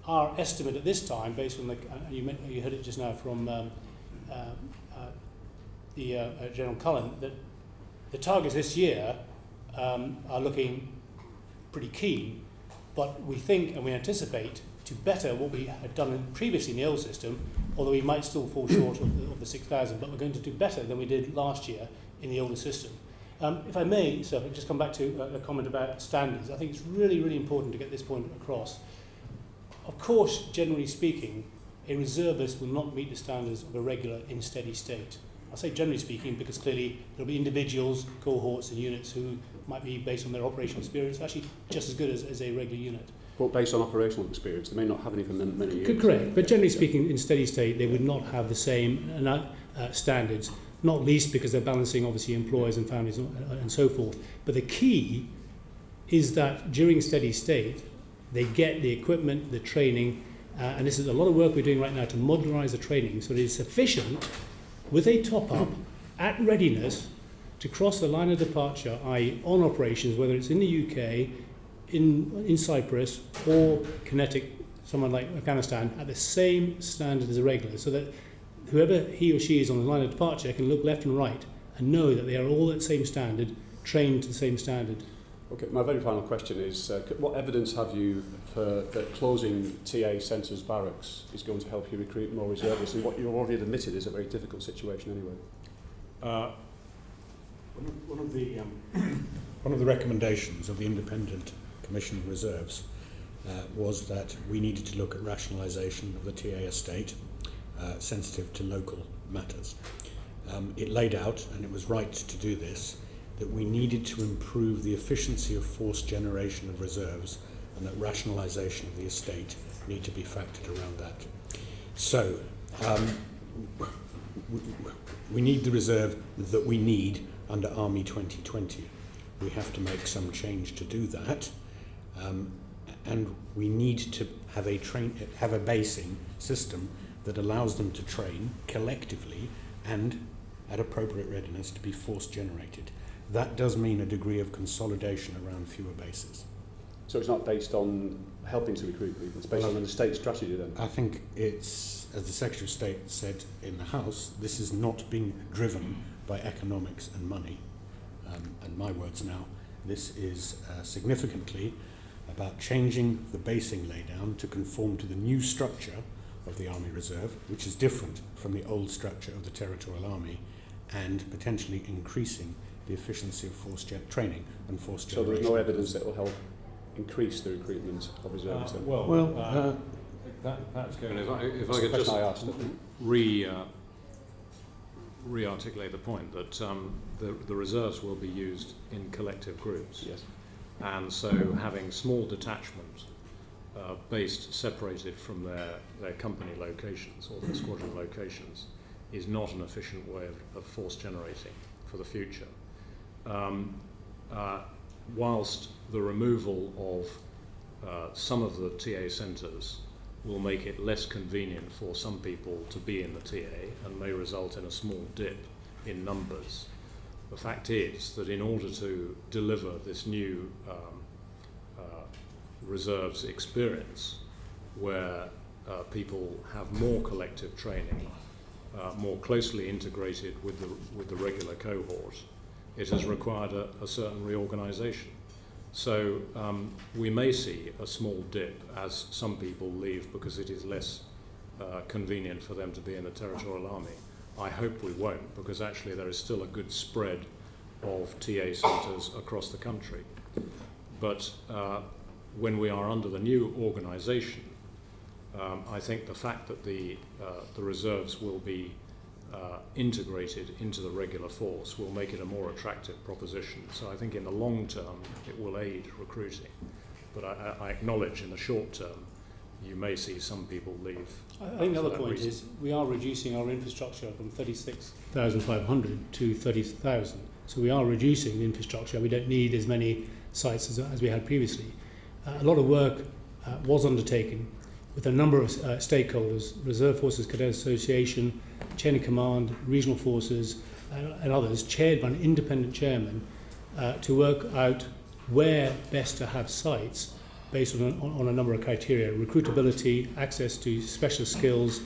our estimate at this time, based on you heard it just now from the General Cullen, that the targets this year are looking pretty keen, but we think and we anticipate to better what we had done previously in the old system, although we might still fall short of the 6,000, but we're going to do better than we did last year in the older system. If I may, sir, I'll just come back to a comment about standards. I think it's really, really important to get this point across. Of course, generally speaking, a reservist will not meet the standards of a regular in steady state. I say generally speaking because clearly there will be individuals, cohorts and units who might be, based on their operational experience, actually just as good as a regular unit. But based on operational experience, they may not have any for many years. Correct, but generally speaking, in steady state, they would not have the same standards, not least because they're balancing, obviously, employers and families and so forth. But the key is that during steady state, they get the equipment, the training, and this is a lot of work we're doing right now to modularise the training so that it's sufficient with a top-up at readiness to cross the line of departure, i.e. on operations, whether it's in the UK, in Cyprus, or kinetic, someone like Afghanistan, at the same standard as a regular, so that whoever he or she is on the line of departure can look left and right and know that they are all at the same standard, trained to the same standard. Okay, my very final question is, what evidence have you that closing TA centres barracks is going to help you recruit more reservists, and what you've already admitted is a very difficult situation anyway? One of the recommendations of the Independent Commission of Reserves was that we needed to look at rationalisation of the TA estate, sensitive to local matters. It laid out, and it was right to do this, that we needed to improve the efficiency of force generation of reserves, and that rationalisation of the estate need to be factored around that. So, we need the reserve that we need under Army 2020. We have to make some change to do that, and we need to have a basing system that allows them to train collectively and at appropriate readiness to be force generated. That does mean a degree of consolidation around fewer bases. So it's not based on helping to recruit people, it's based on the state strategy then? I think it's, as the Secretary of State said in the House, this is not being driven by economics and money. And my words now, this is significantly about changing the basing laydown to conform to the new structure of the Army Reserve, which is different from the old structure of the Territorial Army, and potentially increasing the efficiency of force training and force generation. So there's no evidence that will help increase the recruitment of reservists then? That's going. If I could just re-articulate the point that the reserves will be used in collective groups. Yes. And so having small detachments based separated from their company locations or their squadron locations is not an efficient way of force generating for the future. Whilst the removal of some of the TA centres will make it less convenient for some people to be in the TA and may result in a small dip in numbers, the fact is that in order to deliver this new reserves experience, where people have more collective training, more closely integrated with the regular cohort, it has required a certain reorganisation. So we may see a small dip as some people leave because it is less convenient for them to be in the Territorial Army. I hope we won't, because actually there is still a good spread of TA centres across the country. But when we are under the new organisation, I think the fact that the reserves will be integrated into the regular force will make it a more attractive proposition. So I think in the long term it will aid recruiting. But I acknowledge in the short term you may see some people leave. I think the other point is we are reducing our infrastructure from 36,500 to 30,000. So we are reducing the infrastructure. We don't need as many sites as we had previously. A lot of work was undertaken with a number of stakeholders, Reserve Forces Cadet Association, Chain of Command, Regional Forces and others, chaired by an independent chairman to work out where best to have sites based on a number of criteria: recruitability, access to specialist skills,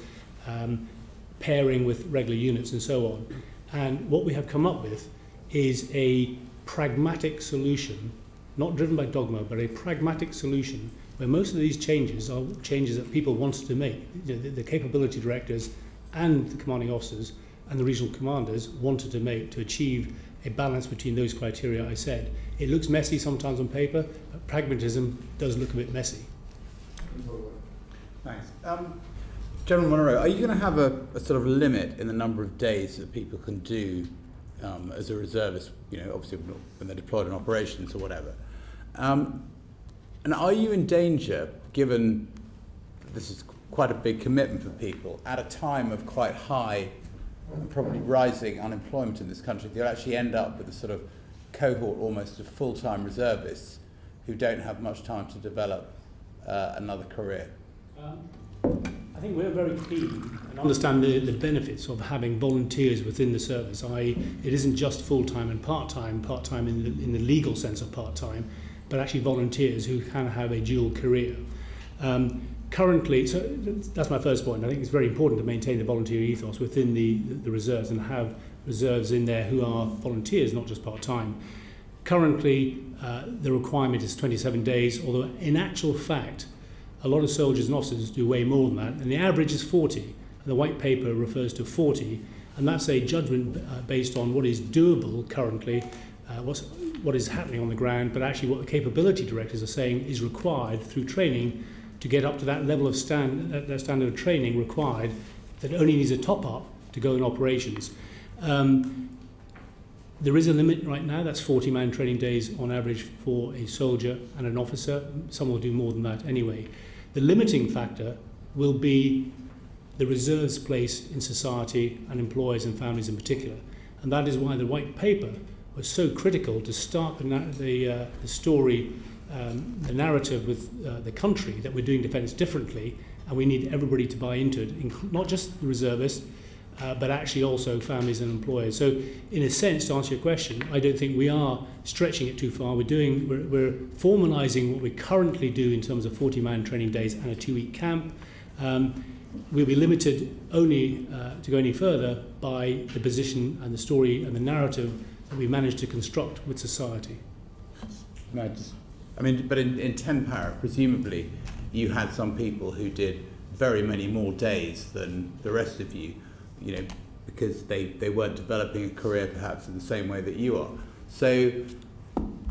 pairing with regular units and so on. And what we have come up with is a pragmatic solution, not driven by dogma, but a pragmatic solution where most of these changes are changes that people wanted to make. You know, the capability directors and the commanding officers and the regional commanders wanted to make to achieve a balance between those criteria I said. It looks messy sometimes on paper, but pragmatism does look a bit messy. Thanks. General Monroe, are you going to have a sort of limit in the number of days that people can do as a reservist, you know, obviously when they're deployed in operations or whatever? And are you in danger, given this is quite a big commitment for people, at a time of quite high and probably rising unemployment in this country, you'll actually end up with a sort of cohort almost of full-time reservists who don't have much time to develop another career? I think we're very keen and understand the benefits of having volunteers within the service. It isn't just full-time and part-time in the legal sense of part-time, but actually volunteers who can have a dual career. Currently, so that's my first point. I think it's very important to maintain the volunteer ethos within the reserves and have reserves in there who are volunteers, not just part-time. Currently, the requirement is 27 days, although in actual fact, a lot of soldiers and officers do way more than that, and the average is 40. And the white paper refers to 40, and that's a judgment based on what is doable currently, what is happening on the ground, but actually what the capability directors are saying is required through training to get up to that level of that standard of training required that only needs a top-up to go in operations. There is a limit right now, that's 40-man training days on average for a soldier and an officer. Some will do more than that anyway. The limiting factor will be the reserves' place in society and employers and families in particular. And that is why the white paper was so critical to start the story, the narrative with the country that we're doing defence differently, and we need everybody to buy into it, not just the reservists, but actually also families and employers. So in a sense, to answer your question, I don't think we are stretching it too far. We're formalising what we currently do in terms of 40-man training days and a 2-week camp. We'll be limited only to go any further by the position and the story and the narrative that we managed to construct with society. I mean, but in 10 para, presumably you had some people who did very many more days than the rest of you, you know, because they weren't developing a career perhaps in the same way that you are. So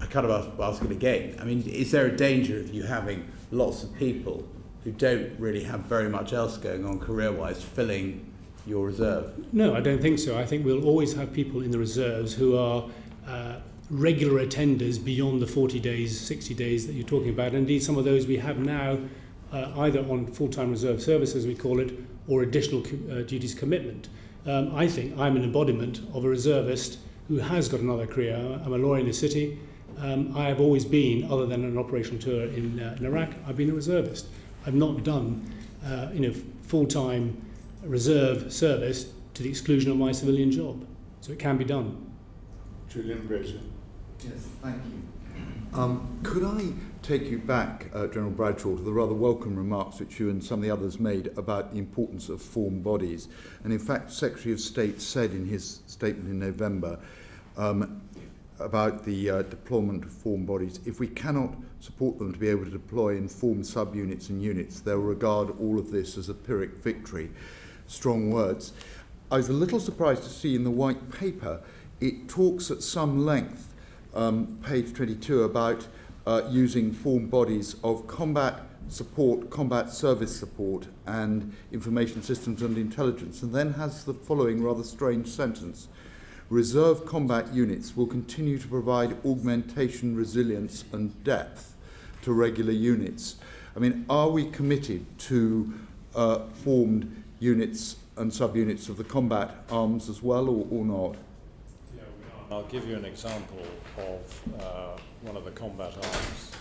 I kind of ask it again. I mean, is there a danger of you having lots of people who don't really have very much else going on career-wise filling your reserve? No, I don't think so. I think we'll always have people in the reserves who are regular attenders beyond the 40 days, 60 days that you're talking about. Indeed, some of those we have now either on full-time reserve service, as we call it, or additional duties commitment. I think I'm an embodiment of a reservist who has got another career. I'm a lawyer in the city. I have always been, other than an operational tour in Iraq, I've been a reservist. I've not done full-time reserve service to the exclusion of my civilian job. So it can be done. Julian Brazier. Yes, thank you. Could I take you back, General Bradshaw, to the rather welcome remarks which you and some of the others made about the importance of formed bodies? And in fact, Secretary of State said in his statement in November about the deployment of formed bodies, if we cannot support them to be able to deploy in formed subunits and units, they'll regard all of this as a Pyrrhic victory. Strong words. I was a little surprised to see in the white paper it talks at some length, page 22, about using formed bodies of combat support, combat service support, and information systems and intelligence, and then has the following rather strange sentence. Reserve combat units will continue to provide augmentation, resilience, and depth to regular units. I mean, are we committed to formed units and subunits of the combat arms as well, or not? Yeah, we are. I'll give you an example of one of the combat arms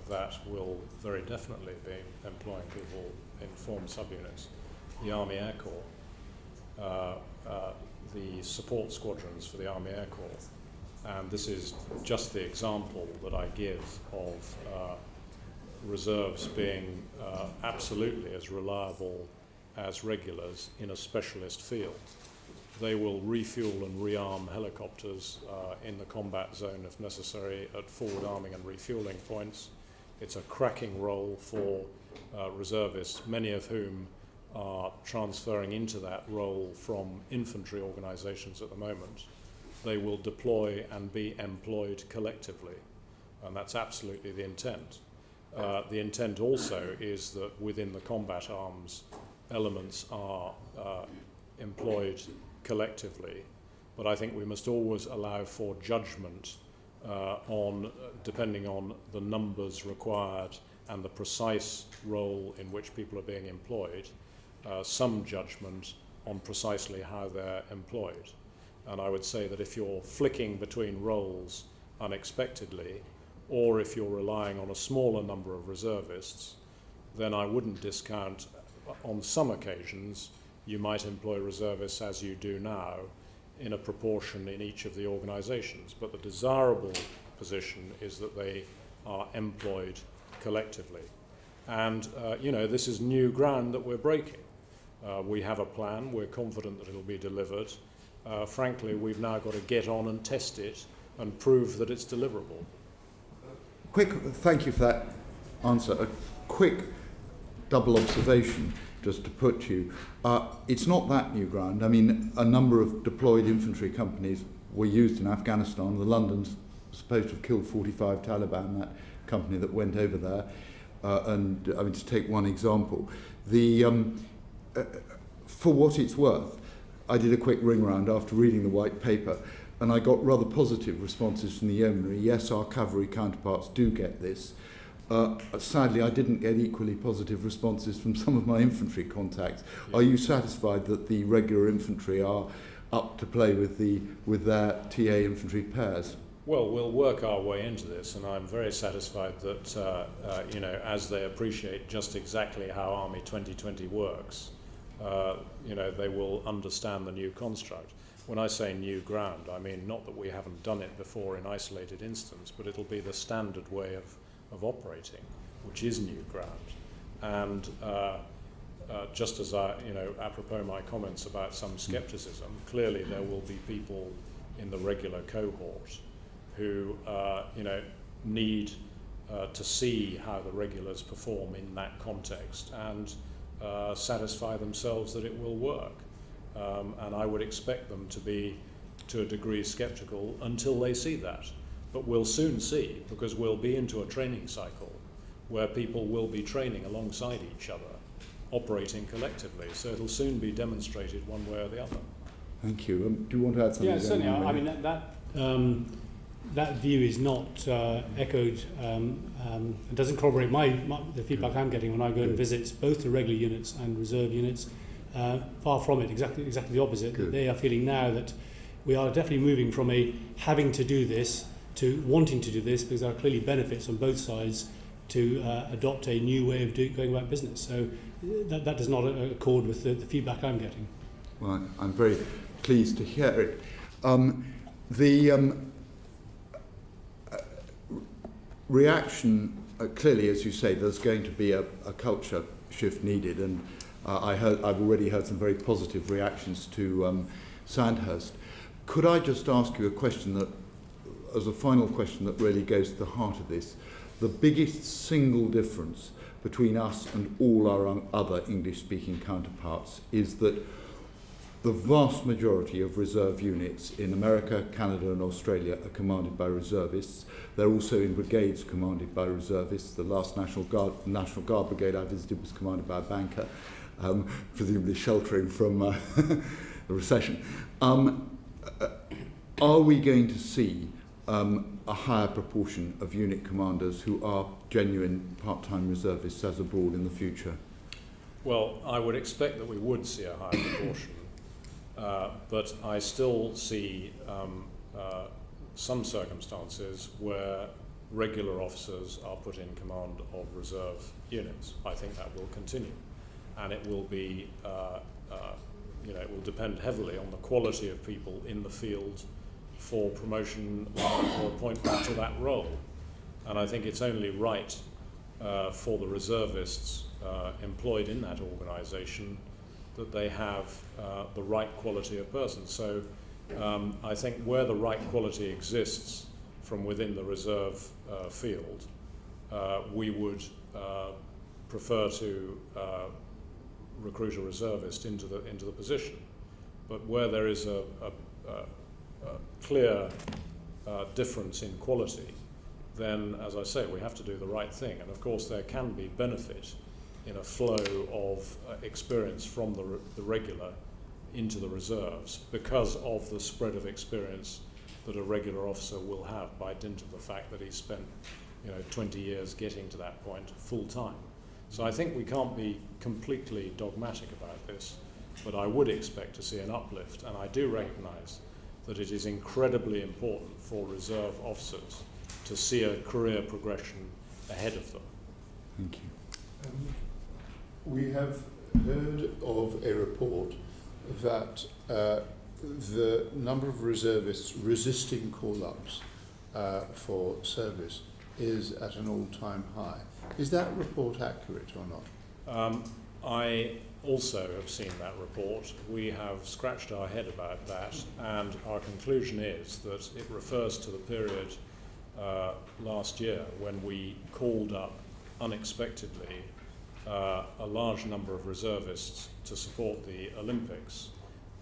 that will very definitely be employing people in formed subunits, the Army Air Corps. The support squadrons for the Army Air Corps. And this is just the example that I give of reserves being absolutely as reliable as regulars in a specialist field. They will refuel and rearm helicopters in the combat zone if necessary at forward arming and refueling points. It's a cracking role for reservists, many of whom are transferring into that role from infantry organisations at the moment. They will deploy and be employed collectively, and that's absolutely the intent. The intent also is that within the combat arms, elements are employed collectively, but I think we must always allow for judgment depending on the numbers required and the precise role in which people are being employed, some judgment on precisely how they're employed. And I would say that if you're flicking between roles unexpectedly, or if you're relying on a smaller number of reservists, then I wouldn't discount, on some occasions, you might employ reservists as you do now in a proportion in each of the organisations. But the desirable position is that they are employed collectively. And, this is new ground that we're breaking. We have a plan, we're confident that it'll be delivered. Frankly, we've now got to get on and test it and prove that it's deliverable. Thank you for that answer. A quick double observation, just to put you. It's not that new ground. I mean, a number of deployed infantry companies were used in Afghanistan. The London's supposed to have killed 45 Taliban, that company that went over there. And I mean, to take one example, for what it's worth, I did a quick ring round after reading the white paper, and I got rather positive responses from the yeomanry. Yes, our cavalry counterparts do get this. Sadly, I didn't get equally positive responses from some of my infantry contacts. Are you satisfied that the regular infantry are up to play with their TA infantry pairs? Well, we'll work our way into this, and I'm very satisfied that, as they appreciate just exactly how Army 2020 works, they will understand the new construct. When I say new ground, I mean not that we haven't done it before in isolated instance, but it'll be the standard way of operating, which is new ground. And just as apropos my comments about some scepticism, clearly there will be people in the regular cohort who need to see how the regulars perform in that context and satisfy themselves that it will work. And I would expect them to be, to a degree, sceptical until they see that. But we'll soon see, because we'll be into a training cycle where people will be training alongside each other, operating collectively. So it'll soon be demonstrated one way or the other. Thank you. Do you want to add something? Yeah, certainly. I mean, that view is not echoed. It doesn't corroborate the feedback I'm getting when I go and visit both the regular units and reserve units. Far from it, exactly the opposite. Good. They are feeling now that we are definitely moving from a having to do this to wanting to do this, because there are clearly benefits on both sides to adopt a new way of going about business. So that does not accord with the feedback I'm getting. Well, I'm very pleased to hear it. The reaction, clearly, as you say, there's going to be a culture shift needed, and I've already heard some very positive reactions to Sandhurst. Could I just ask you a question that, as a final question that really goes to the heart of this, the biggest single difference between us and all our other English-speaking counterparts is that the vast majority of reserve units in America, Canada and Australia are commanded by reservists. They're also in brigades commanded by reservists. The last National Guard brigade I visited was commanded by a banker, presumably sheltering from the recession. Are we going to see a higher proportion of unit commanders who are genuine part-time reservists as abroad in the future? Well, I would expect that we would see a higher proportion. But I still see some circumstances where regular officers are put in command of reserve units. I think that will continue, and it will be, it will depend heavily on the quality of people in the field for promotion or appointment to that role. And I think it's only right for the reservists employed in that organisation that they have the right quality of person. So I think where the right quality exists from within the reserve field, we would prefer to recruit a reservist into the position. But where there is a clear difference in quality, then, as I say, we have to do the right thing. And of course, there can be benefit in a flow of experience from the regular into the reserves because of the spread of experience that a regular officer will have by dint of the fact that he's spent 20 years getting to that point full time. So I think we can't be completely dogmatic about this, but I would expect to see an uplift, and I do recognise that it is incredibly important for reserve officers to see a career progression ahead of them. Thank you. We have heard of a report that the number of reservists resisting call-ups for service is at an all-time high. Is that report accurate or not? I also have seen that report. We have scratched our head about that, and our conclusion is that it refers to the period last year when we called up unexpectedly a large number of reservists to support the Olympics,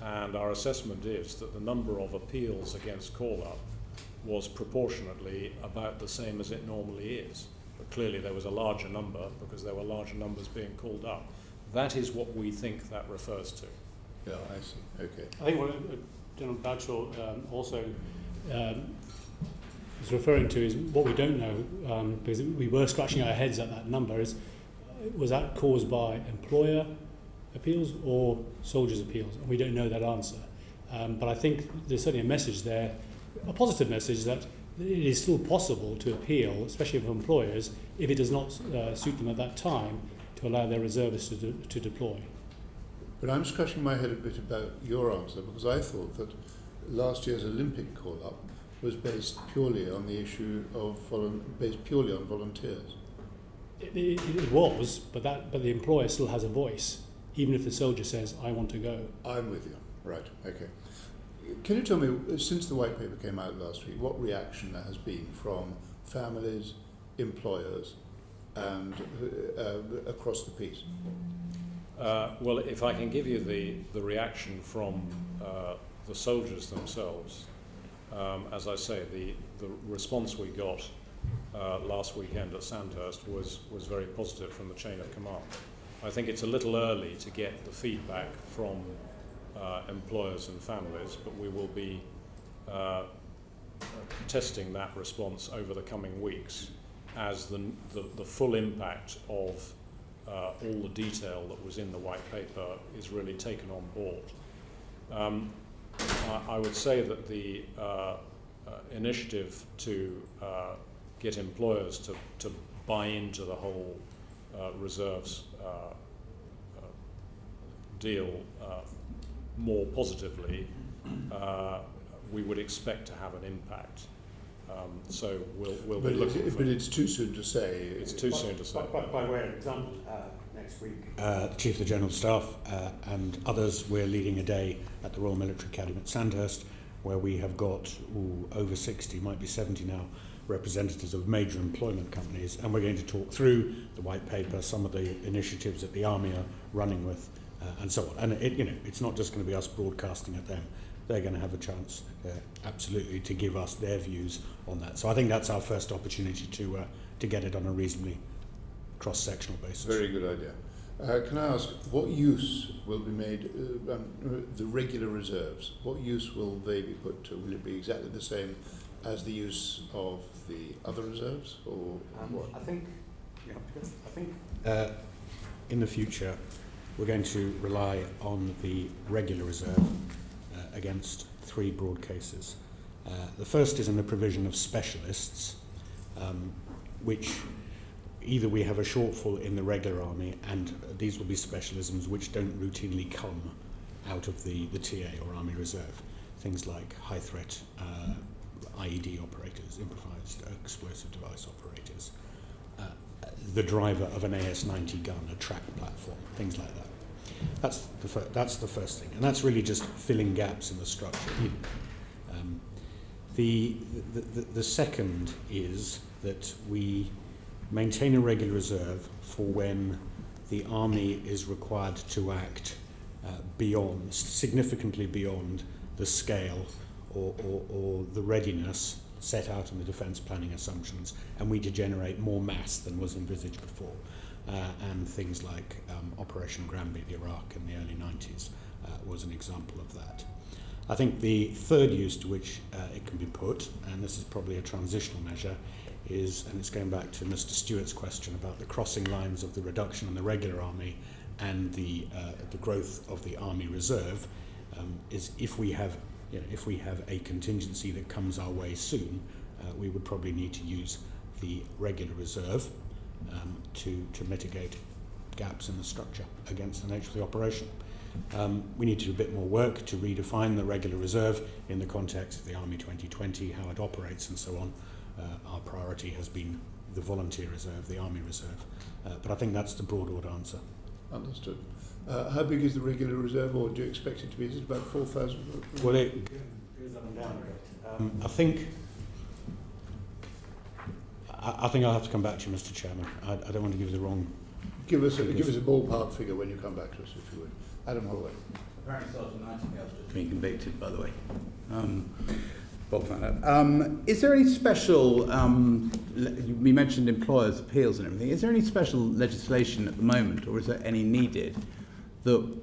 and our assessment is that the number of appeals against call-up was proportionately about the same as it normally is. But clearly there was a larger number because there were larger numbers being called up. That is what we think that refers to. Yeah, I see. Okay. I think what General Bradshaw also is referring to is what we don't know, because we were scratching our heads at that number, is was that caused by employer appeals or soldiers' appeals? And we don't know that answer. But I think there's certainly a message there, a positive message, that it is still possible to appeal, especially for employers, if it does not suit them at that time, to allow their reservists to deploy. But I'm scratching my head a bit about your answer, because I thought that last year's Olympic call-up was based purely on the issue of based purely on volunteers. It was, but the employer still has a voice, even if the soldier says, "I want to go." I'm with you. Right. Okay. Can you tell me, since the white paper came out last week, what reaction there has been from families, employers, and across the piece? Well, if I can give you the reaction from the soldiers themselves, as I say, the response we got last weekend at Sandhurst was very positive from the chain of command. I think it's a little early to get the feedback from employers and families, but we will be testing that response over the coming weeks as the full impact of all the detail that was in the white paper is really taken on board. I would say that the initiative to get employers to buy into the whole reserves deal more positively, we would expect to have an impact. So we'll be looking for... But it's too soon to say. It's too soon to say. By way of example, next week, the Chief of the General Staff and others, we're leading a day at the Royal Military Academy at Sandhurst, where we have got over 60, might be 70 now, representatives of major employment companies, and we're going to talk through the white paper, some of the initiatives that the Army are running with, and so on. And it's not just going to be us broadcasting at them. They're going to have a chance, absolutely, to give us their views on that. So I think that's our first opportunity to get it on a reasonably cross-sectional basis. Very good idea. Can I ask, what use will be made, the regular reserves, what use will they be put to? Will it be exactly the same as the use of the other reserves, or what? I think in the future we're going to rely on the regular reserve against three broad cases. The first is in the provision of specialists, which either we have a shortfall in the regular army, and these will be specialisms which don't routinely come out of the TA or Army Reserve. Things like high threat IED operators, improvised explosive device operators, the driver of an AS-90 gun, a track platform, things like that. That's the first thing, and that's really just filling gaps in the structure. The second is that we maintain a regular reserve for when the Army is required to act significantly beyond the scale or the readiness set out in the defence planning assumptions, and we degenerate more mass than was envisaged before. And things like Operation Granby in Iraq in the early 90s was an example of that. I think the third use to which it can be put, and this is probably a transitional measure, is, and it's going back to Mr. Stewart's question about the crossing lines of the reduction in the regular army and the growth of the Army Reserve, is if we have a contingency that comes our way soon, we would probably need to use the regular reserve to mitigate gaps in the structure against the nature of the operation. We need to do a bit more work to redefine the regular reserve in the context of the Army 2020, how it operates and so on. Our priority has been the volunteer reserve, the Army Reserve. But I think that's the broad order answer. Understood. How big is the regular reserve, or do you expect it to be? Is it about 4,000? Well, it goes up and down. I think I'll have to come back to you, Mr. Chairman. I don't want to give you the wrong. Give us a ballpark figure when you come back to us, if you would. Adam Holloway. Apparently, Sergeant Nightingale's just been convicted, by the way. Bob found out. Is there any special? We mentioned employers' appeals and everything. Is there any special legislation at the moment, or is there any needed, that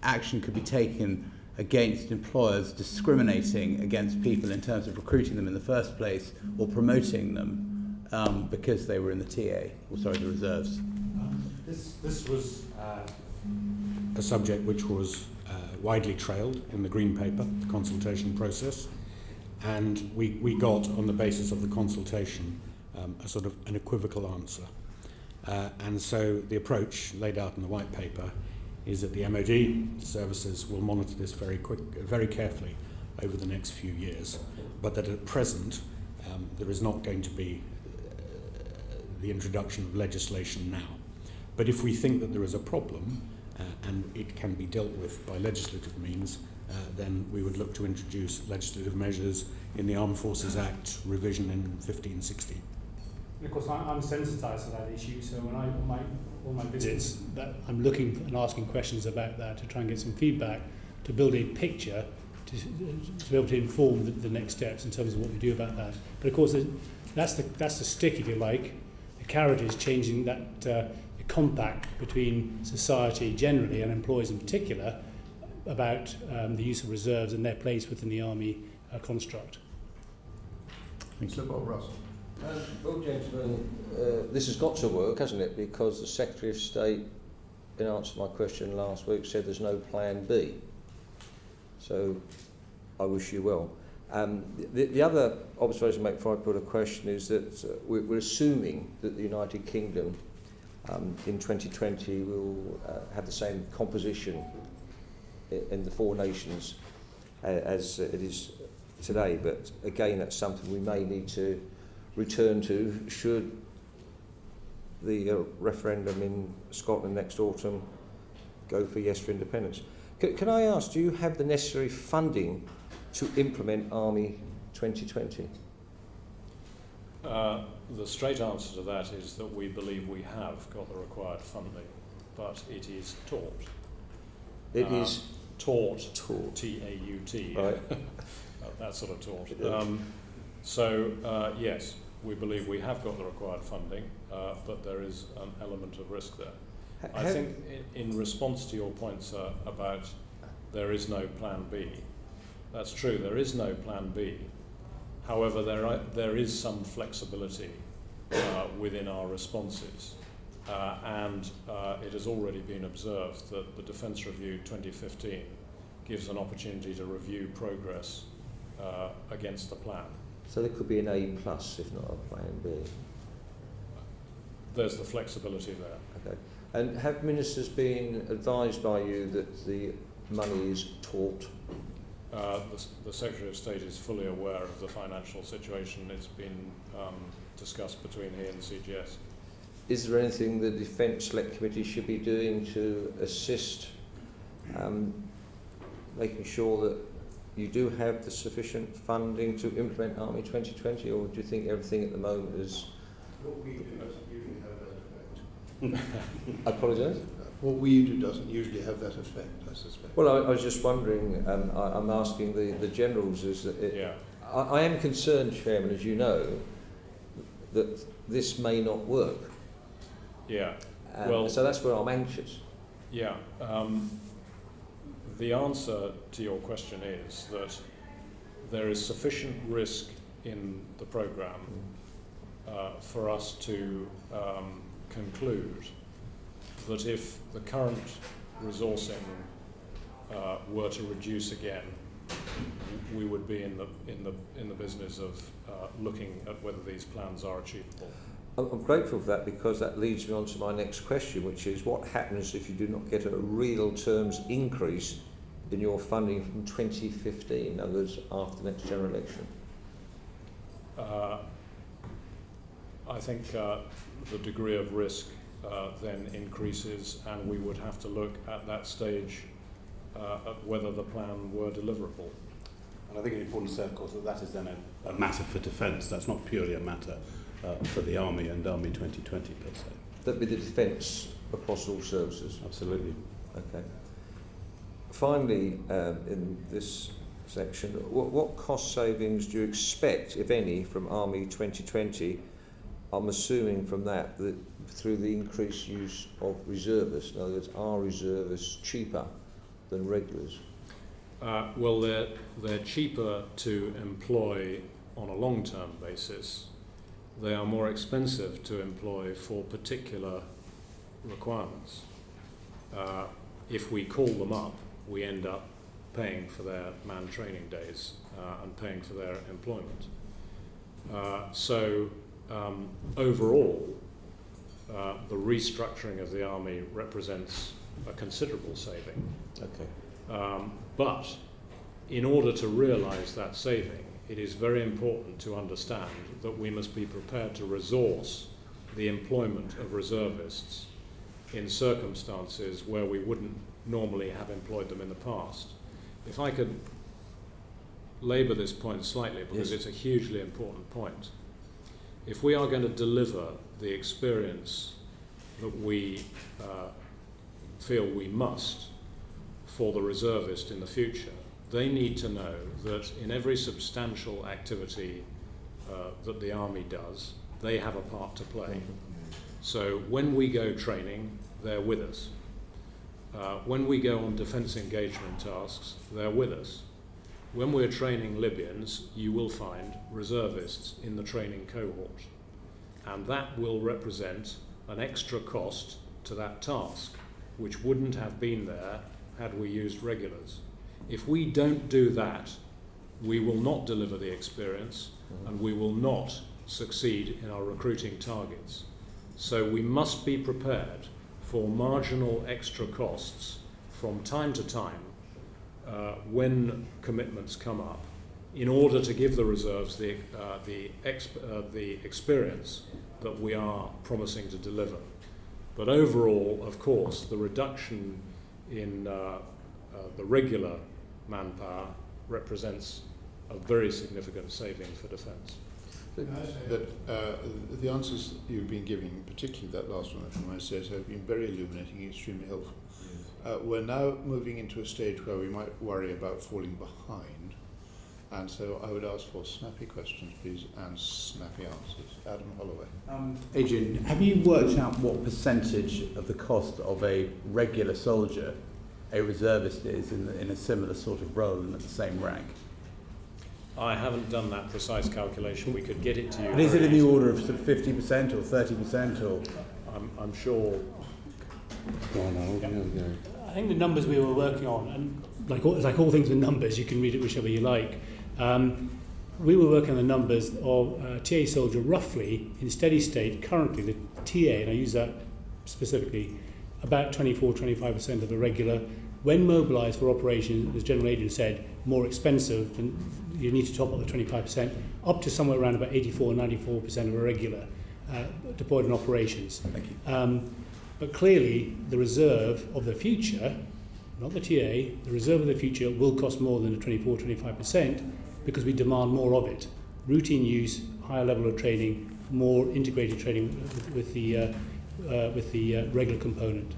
action could be taken against employers discriminating against people in terms of recruiting them in the first place or promoting them because they were in the TA, or the reserves? This was a subject which was widely trailed in the Green Paper, the consultation process, and we got, on the basis of the consultation, a sort of an equivocal answer. And so the approach laid out in the White Paper is that the MOD services will monitor this very carefully over the next few years, but that at present there is not going to be the introduction of legislation now. But if we think that there is a problem and it can be dealt with by legislative means, then we would look to introduce legislative measures in the Armed Forces Act revision in 15-16. And of course, I'm sensitised to that issue, so when all my visits, that I'm looking and asking questions about that to try and get some feedback, to build a picture, to be able to inform the next steps in terms of what we do about that. But of course, that's the stick, if you like. The carrot is changing that the compact between society generally and employers in particular about the use of reserves and their place within the Army construct. Thank you. Bob Russell. Well, gentlemen, this has got to work, hasn't it? Because the Secretary of State, in answer to my question last week, said there's no plan B. So I wish you well. The other observation to make before I put a question is that we're assuming that the United Kingdom in 2020 will have the same composition in the four nations as it is today. But again, that's something we may need to return to should the referendum in Scotland next autumn go for yes for independence. Can I ask, do you have the necessary funding to implement Army 2020? The straight answer to that is that we believe we have got the required funding, but it is taught. It is taught. T-A-U-T. Right. That sort of taught. Yes, we believe we have got the required funding, but there is an element of risk there. I think in response to your point, sir, about there is no plan B, that's true, there is no plan B. However, there is some flexibility within our responses, and it has already been observed that the Defence Review 2015 gives an opportunity to review progress against the plan. So there could be an A plus, if not a plan B. There's the flexibility there. Okay. And have ministers been advised by you that the money is taught? The Secretary of State is fully aware of the financial situation. It's been discussed between he and CGS. Is there anything the Defence Select Committee should be doing to assist making sure that you do have the sufficient funding to implement Army 2020, or do you think everything at the moment is... What we do doesn't usually have that effect. I apologise? What we do doesn't usually have that effect, I suspect. Well, I was just wondering, I'm asking the generals, is that I am concerned, Chairman, as you know, that this may not work. Yeah. So that's where I'm anxious. Yeah. The answer to your question is that there is sufficient risk in the programme for us to conclude that if the current resourcing were to reduce again, we would be in the business of looking at whether these plans are achievable. I'm grateful for that, because that leads me on to my next question, which is what happens if you do not get a real terms increase in your funding from 2015, in other words, after the next general election? I think the degree of risk then increases, and we would have to look at that stage at whether the plan were deliverable. And I think it's important to say, of course, that is then a matter for defence. That's not purely a matter for the Army and Army 2020 per se. That'd be the defence across all services? Absolutely. Okay. Finally, in this section, what cost savings do you expect, if any, from Army 2020? I'm assuming from that through the increased use of reservists. In other words, are reservists cheaper than regulars? Well, they're cheaper to employ on a long-term basis. They are more expensive to employ for particular requirements. If we call them up, we end up paying for their man training days and paying for their employment. Overall, the restructuring of the Army represents a considerable saving. Okay. But in order to realise that saving, it is very important to understand that we must be prepared to resource the employment of reservists in circumstances where we wouldn't normally have employed them in the past. If I could labour this point slightly, because it's a hugely important point. If we are going to deliver the experience that we feel we must for the reservist in the future, they need to know that in every substantial activity that the Army does, they have a part to play. So when we go training, they're with us. When we go on defence engagement tasks, they're with us. when we're training Libyans, you will find reservists in the training cohort, and that will represent an extra cost to that task, which wouldn't have been there had we used regulars. If we don't do that, we will not deliver the experience, and we will not succeed in our recruiting targets. So we must be prepared for marginal extra costs from time to time when commitments come up, in order to give the reserves the experience that we are promising to deliver. But overall, of course, the reduction in the regular manpower represents a very significant saving for defence. The answers you've been giving, particularly that last one, I must say, have been very illuminating, extremely helpful. We're now moving into a stage where we might worry about falling behind, and so I would ask for snappy questions, please, and snappy answers. Adam Holloway. Adrian, have you worked out what percentage of the cost of a regular soldier a reservist is in a similar sort of role and at the same rank? I haven't done that precise calculation. We could get it to you. But is it in the order of sort of 50% or 30% or? I'm sure. I think the numbers we were working on, and like all things with numbers, you can read it whichever you like. We were working on the numbers of TA soldier roughly in steady state. Currently, the TA, and I use that specifically, about 24-25% of the regular. When mobilised for operations, as General Adrian said, more expensive, and you need to top up the 25%, up to somewhere around about 84-94% of a regular deployed in operations. Thank you. But clearly, the reserve of the future, not the TA, the reserve of the future will cost more than the 24-25% because we demand more of it. Routine use, higher level of training, more integrated training with the regular component.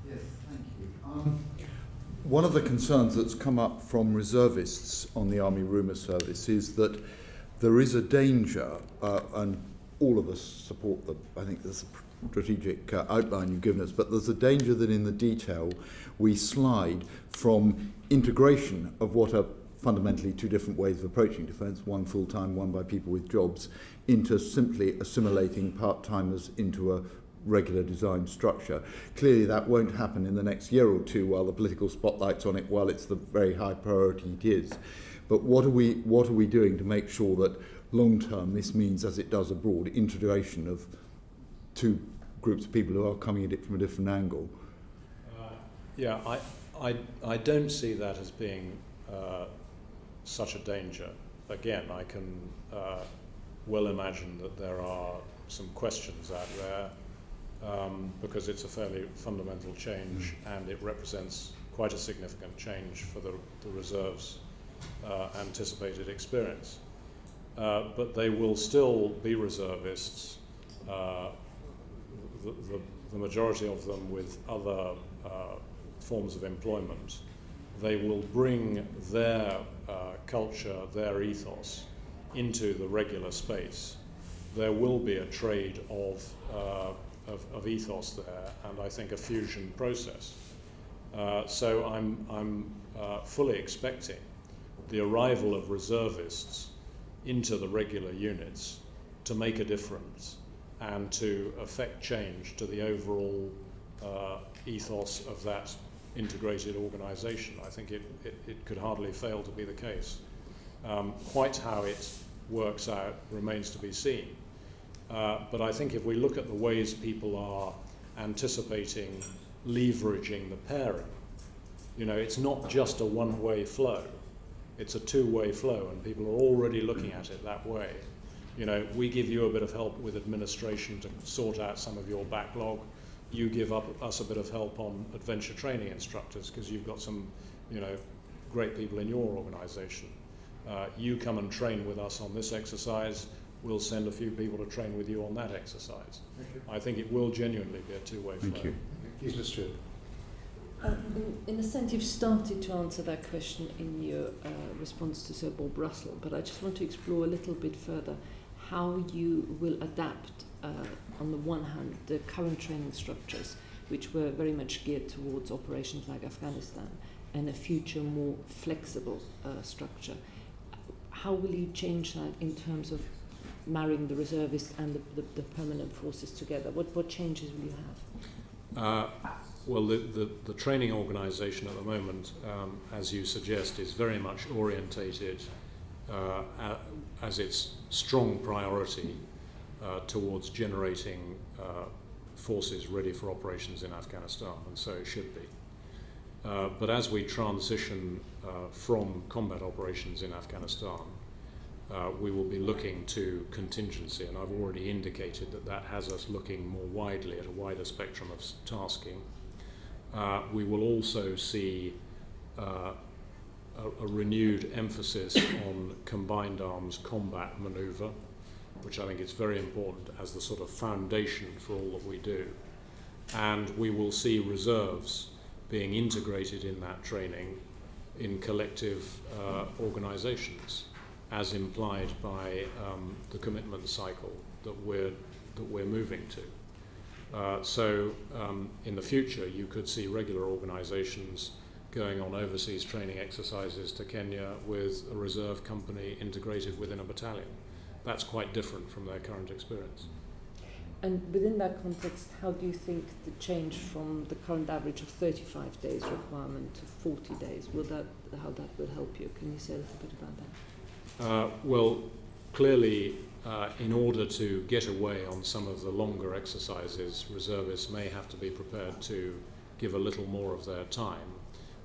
Yes, thank you. One of the concerns that's come up from reservists on the Army Rumour Service is that there is a danger, and all of us support I think the strategic outline you've given us, but there's a danger that in the detail we slide from integration of what are fundamentally two different ways of approaching defence, one full-time, one by people with jobs, into simply assimilating part-timers into a regular design structure. Clearly that won't happen in the next year or two while the political spotlight's on it, while it's the very high priority it is. But what are we doing to make sure that long-term this means, as it does abroad, integration of two groups of people who are coming at it from a different angle? I don't see that as being such a danger. Again, I can well imagine that there are some questions out there because it's a fairly fundamental change and it represents quite a significant change for the reserve's anticipated experience. But they will still be reservists, the majority of them with other forms of employment. They will bring their culture, their ethos into the regular space. There will be a trade of ethos there, and I think a fusion process. So I'm fully expecting the arrival of reservists into the regular units to make a difference and to affect change to the overall ethos of that integrated organisation. I think it could hardly fail to be the case. Quite how it works out remains to be seen. But I think if we look at the ways people are anticipating leveraging the pairing, it's not just a one-way flow, it's a two-way flow, and people are already looking at it that way. We give you a bit of help with administration to sort out some of your backlog. You give us a bit of help on adventure training instructors because you've got some, great people in your organisation. You come and train with us on this exercise. We'll send a few people to train with you on that exercise. I think it will genuinely be a two-way flow. Thank you. Gisela Stewart. In a sense, you've started to answer that question in your response to Sir Bob Russell, but I just want to explore a little bit further how you will adapt, on the one hand, the current training structures, which were very much geared towards operations like Afghanistan, and a future more flexible structure. How will you change that in terms of marrying the reservists and the permanent forces together? What changes will you have? Well, the training organisation at the moment, as you suggest, is very much orientated as its strong priority towards generating forces ready for operations in Afghanistan, and so it should be. But as we transition from combat operations in Afghanistan, we will be looking to contingency, and I've already indicated that has us looking more widely at a wider spectrum of tasking. We will also see a renewed emphasis on combined arms combat manoeuvre, which I think is very important as the sort of foundation for all that we do. And we will see reserves being integrated in that training in collective organisations, as implied by the commitment cycle that we're moving to. So in the future, you could see regular organisations going on overseas training exercises to Kenya with a reserve company integrated within a battalion. That's quite different from their current experience. And within that context, how do you think the change from the current average of 35 days requirement to 40 days, how that will help you? Can you say a little bit about that? Well, clearly, in order to get away on some of the longer exercises, reservists may have to be prepared to give a little more of their time.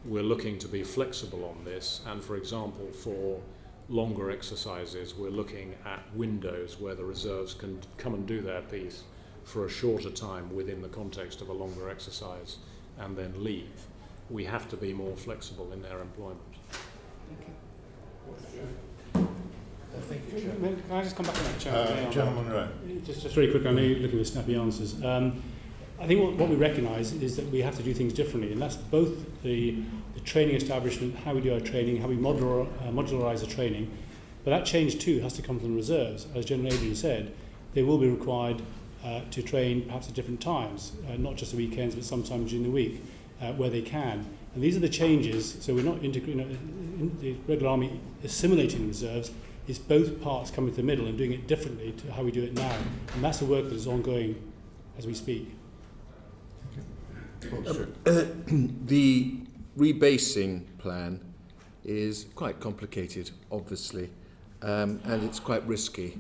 We're looking to be flexible on this, and for example, for longer exercises, we're looking at windows where the reserves can come and do their piece for a shorter time within the context of a longer exercise and then leave. We have to be more flexible in their employment. Thank you. Can I just come back to that, Chair? Gentleman, right. Just very quick, I know you're looking for snappy answers. I think what we recognise is that we have to do things differently, and that's both the training establishment, how we do our training, how we modularise the training, but that change too has to come from the reserves. As General Adrian said, they will be required to train perhaps at different times, not just the weekends, but sometimes during the week, where they can. And these are the changes, so we're not integrating, the regular army assimilating reserves. It's both parts coming to the middle and doing it differently to how we do it now. And that's the work that is ongoing as we speak. The rebasing plan is quite complicated, obviously, and it's quite risky.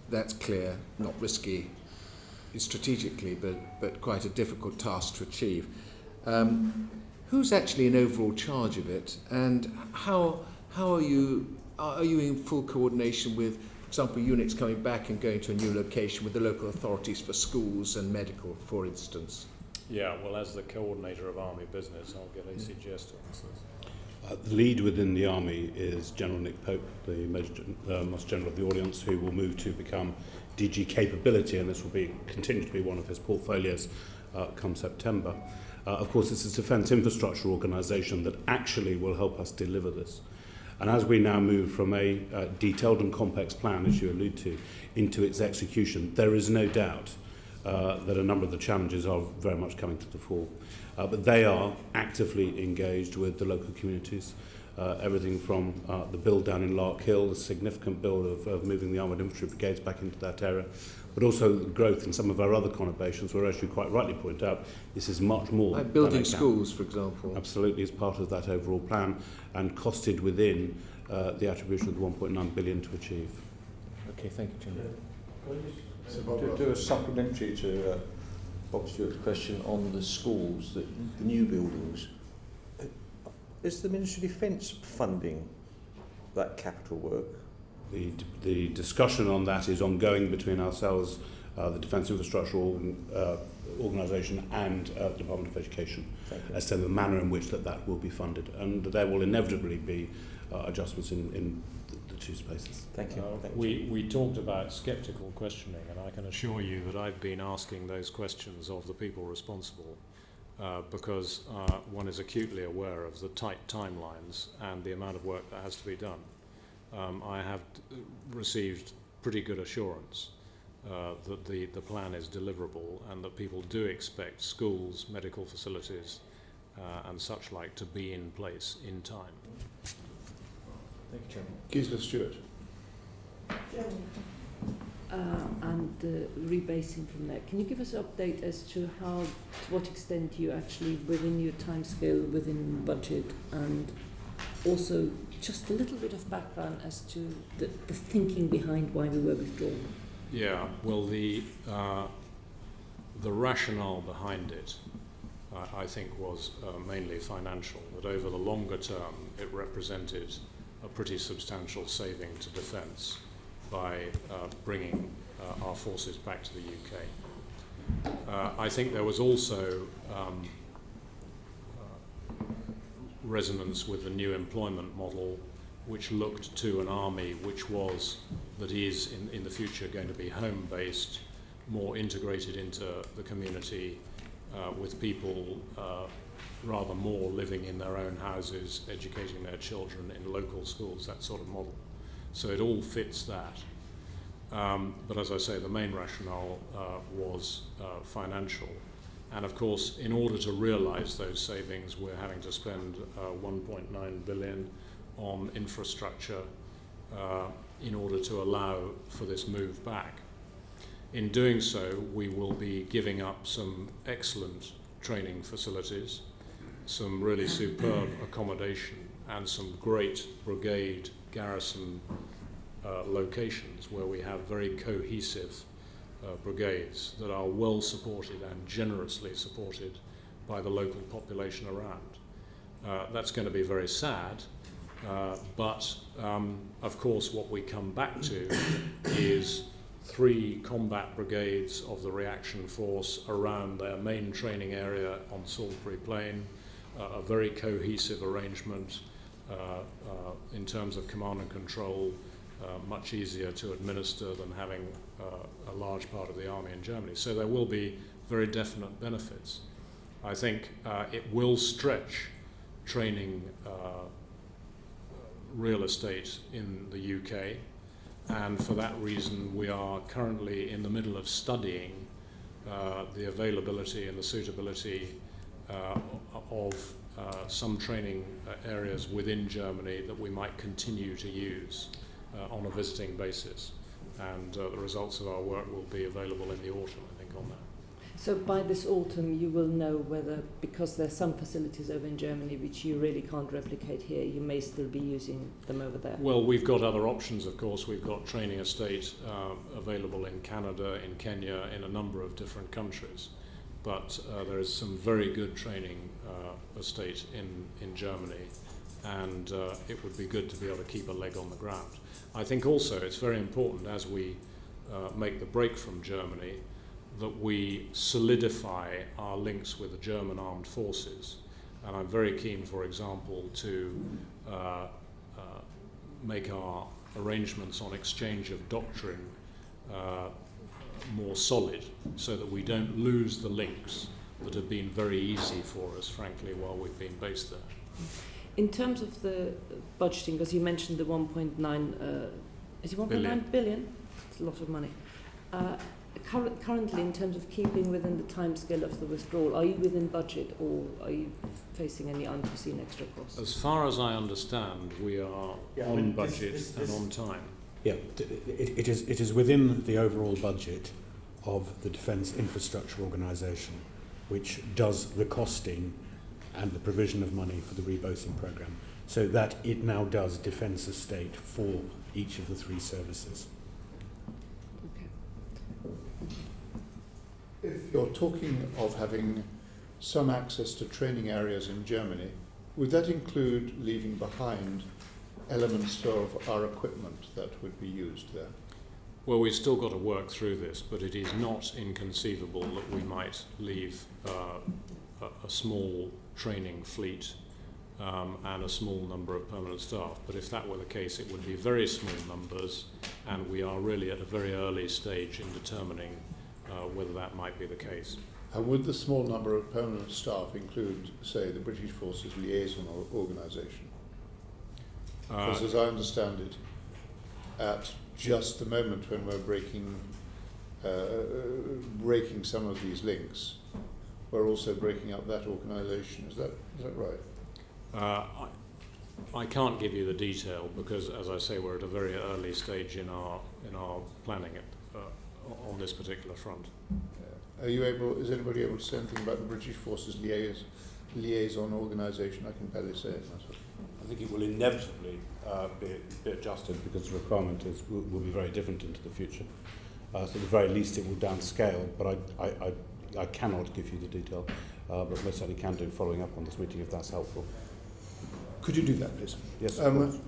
That's clear, not risky strategically, but quite a difficult task to achieve. Who's actually in overall charge of it, and how are you in full coordination with, for example, units coming back and going to a new location with the local authorities for schools and medical, for instance? Yeah, well, as the coordinator of Army business, I'll get ACGS to answer this. The lead within the Army is General Nick Pope, the Master General of the Ordnance, who will move to become DG Capability, and this will continue to be one of his portfolios come September. Of course, it's a defence infrastructure organisation that actually will help us deliver this. And as we now move from a detailed and complex plan, as you allude to, into its execution, there is no doubt that a number of the challenges are very much coming to the fore. But they are actively engaged with the local communities. Everything from the build down in Lark Hill, the significant build of moving the armoured infantry brigades back into that area, but also the growth in some of our other conurbations, where, as you quite rightly point out, this is much more. Like building schools, for example. Absolutely, as part of that overall plan, and costed within the attribution of the 1.9 billion to achieve. Okay, thank you, Jim. To do a supplementary to Bob Stewart's question on the schools, the new buildings, is the Ministry of Defence funding that capital work? The discussion on that is ongoing between ourselves, the Defence Infrastructure Organisation and the Department of Education as to the manner in which that will be funded. And there will inevitably be adjustments in the two spaces. Thank you. We talked about sceptical questioning, and I can assure you that I've been asking those questions of the people responsible because one is acutely aware of the tight timelines and the amount of work that has to be done. I have received pretty good assurance that the plan is deliverable and that people do expect schools, medical facilities and such like to be in place in time. Thank you, Chairman. Gisela Stewart. And rebasing from there, can you give us an update as to what extent you actually, within your timescale, within budget, and also just a little bit of background as to the thinking behind why we were withdrawn? Yeah, well, the rationale behind it, I think, was mainly financial, that over the longer term it represented a pretty substantial saving to defence by bringing our forces back to the UK. I think there was also resonance with the new employment model, which looked to an army which is in the future going to be home-based, more integrated into the community, with people rather more living in their own houses, educating their children in local schools, that sort of model. So it all fits that. But as I say, the main rationale was financial. And of course, in order to realise those savings, we're having to spend 1.9 billion on infrastructure in order to allow for this move back. In doing so, we will be giving up some excellent training facilities, some really superb accommodation, and some great brigade garrison locations where we have very cohesive brigades that are well supported and generously supported by the local population around. That's going to be very sad, but of course what we come back to is 3 combat brigades of the reaction force around their main training area on Salisbury Plain, a very cohesive arrangement in terms of command and control, much easier to administer than having a large part of the army in Germany. So there will be very definite benefits. I think it will stretch training real estate in the UK, and for that reason we are currently in the middle of studying the availability and the suitability of some training areas within Germany that we might continue to use on a visiting basis, and the results of our work will be available in the autumn, I think, on that. So by this autumn you will know whether, because there's some facilities over in Germany which you really can't replicate here, you may still be using them over there? Well, we've got other options, of course. We've got training estate available in Canada, in Kenya, in a number of different countries. But there is some very good training estate in Germany, and it would be good to be able to keep a leg on the ground. I think also it's very important, as we make the break from Germany, that we solidify our links with the German armed forces. And I'm very keen, for example, to make our arrangements on exchange of doctrine more solid, so that we don't lose the links that have been very easy for us, frankly, while we've been based there. In terms of the budgeting, because you mentioned the 1.9, is it 1.9 billion? It's a lot of money. Currently, in terms of keeping within the timescale of the withdrawal, are you within budget, or are you facing any unforeseen extra costs? As far as I understand, we are on budget and on time. Yeah, it is within the overall budget of the Defence Infrastructure Organisation, which does the costing and the provision of money for the rebasing programme, so that it now does defence estate for each of the 3 services. If you're talking of having some access to training areas in Germany, would that include leaving behind elements of our equipment that would be used there? Well, we've still got to work through this, but it is not inconceivable that we might leave a small training fleet and a small number of permanent staff. But if that were the case, it would be very small numbers, and we are really at a very early stage in determining whether that might be the case. And would the small number of permanent staff include, say, the British Forces Liaison Organisation? Because as I understand it, at just the moment when we're breaking some of these links, we're also breaking up that organisation. Is that right? I can't give you the detail because, as I say, we're at a very early stage in our planning on this particular front. Are you able? Is anybody able to say anything about the British Forces liaison organisation? I can barely say it myself. I think it will inevitably be adjusted because the requirement will be very different into the future. So at the very least it will downscale, but I cannot give you the detail, but most certainly can do following up on this meeting if that's helpful. Could you do that, please? Yes,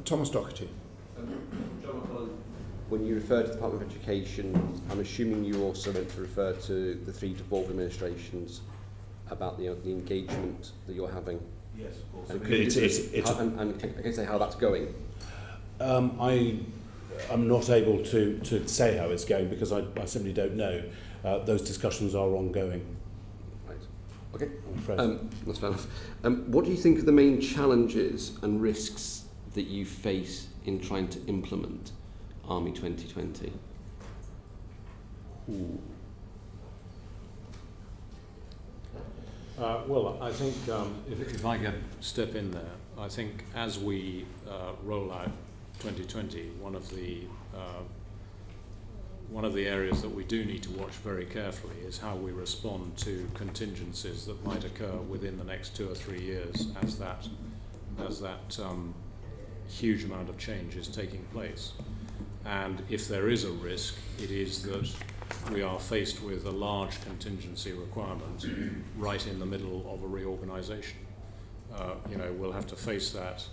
Thomas Doherty. When you refer to the Department of Education, I'm assuming you also meant to refer to the 3 devolved administrations about the engagement that you're having. Yes, of course. And I can say how that's going. I'm not able to say how it's going because I simply don't know. Those discussions are ongoing. Right. Okay. I'm afraid. That's fair enough. What do you think are the main challenges and risks that you face in trying to implement Army 2020? Well, I think if I can step in there, I think as we roll out 2020, one of the areas that we do need to watch very carefully is how we respond to contingencies that might occur within the next 2 or 3 years as that huge amount of change is taking place. And if there is a risk, it is that we are faced with a large contingency requirement right in the middle of a reorganisation. We'll have to face that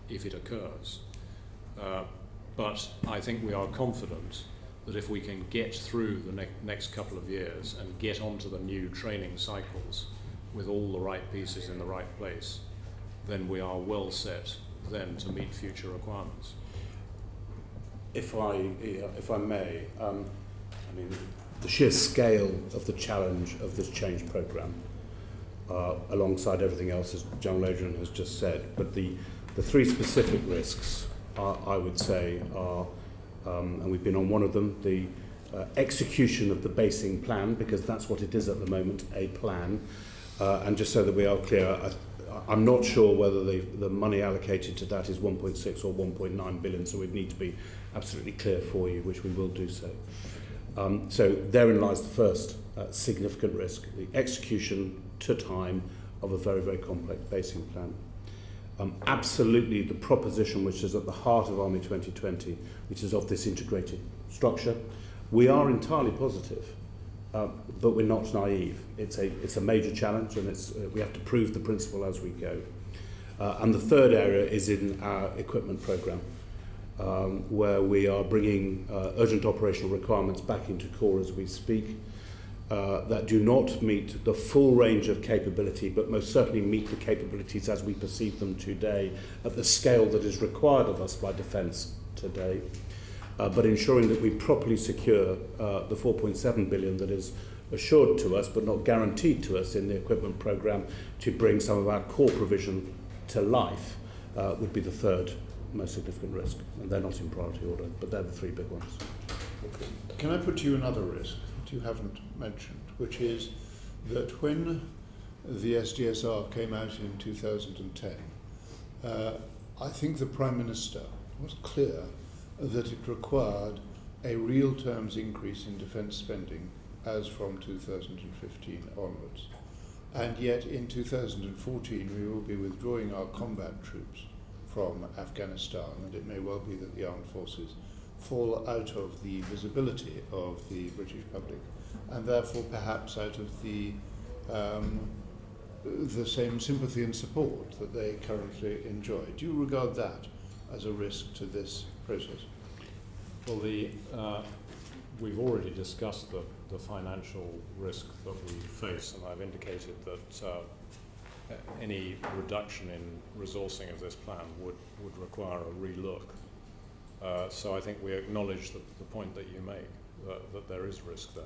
if it occurs. But I think we are confident that if we can get through the next couple of years and get onto the new training cycles with all the right pieces in the right place, then we are well set then to meet future requirements. If I may, the sheer scale of the challenge of this change programme, alongside everything else, as General Adrian has just said, but the 3 specific risks, I would say, are, and we've been on one of them, the execution of the basing plan, because that's what it is at the moment, a plan. And just so that we are clear, I'm not sure whether the money allocated to that is 1.6 or 1.9 billion, so we'd need to be absolutely clear for you, which we will do so. So therein lies the first significant risk, the execution to time of a very, very complex basing plan. Absolutely the proposition which is at the heart of Army 2020, which is of this integrated structure. We are entirely positive, but we're not naive. It's a major challenge, and we have to prove the principle as we go. And the third area is in our equipment programme, where we are bringing urgent operational requirements back into core as we speak, that do not meet the full range of capability, but most certainly meet the capabilities as we perceive them today at the scale that is required of us by defence today, but ensuring that we properly secure the 4.7 billion that is assured to us but not guaranteed to us in the equipment programme to bring some of our core provision to life would be the third most significant risk. And they're not in priority order, but they're the 3 big ones. Can I put to you another risk that you haven't mentioned, which is that when the SDSR came out in 2010, I think the Prime Minister was clear that it required a real terms increase in defence spending as from 2015 onwards. And yet in 2014 we will be withdrawing our combat troops from Afghanistan, and it may well be that the armed forces fall out of the visibility of the British public, and therefore perhaps out of the same sympathy and support that they currently enjoy. Do you regard that as a risk to this process? Well, we've already discussed the financial risk that we face, and I've indicated that any reduction in resourcing of this plan would require a relook. So I think we acknowledge the point that you make, that there is risk there.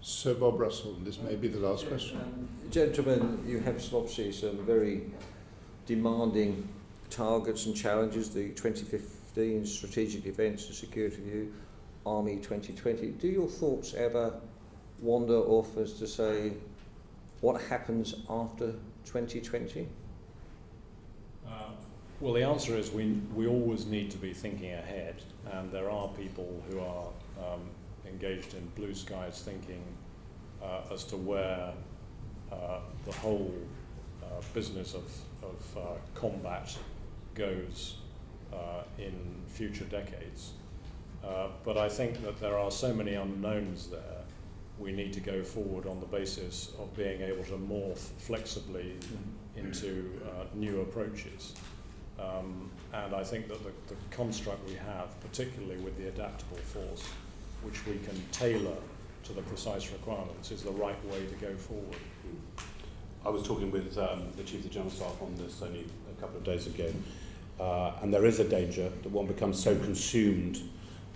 So Bob Russell, this may be the last question. Gentlemen, you have obviously some very demanding targets and challenges, the 2015 Strategic Defence and Security Review, Army 2020. Do your thoughts ever wander off as to say what happens after 2020? Well, the answer is we always need to be thinking ahead, and there are people who are engaged in blue skies thinking as to where the whole business of combat goes in future decades. But I think that there are so many unknowns there, we need to go forward on the basis of being able to morph flexibly into new approaches. And I think that the construct we have, particularly with the adaptable force, which we can tailor to the precise requirements, is the right way to go forward. I was talking with the Chief of the General Staff on this only a couple of days ago, and there is a danger that one becomes so consumed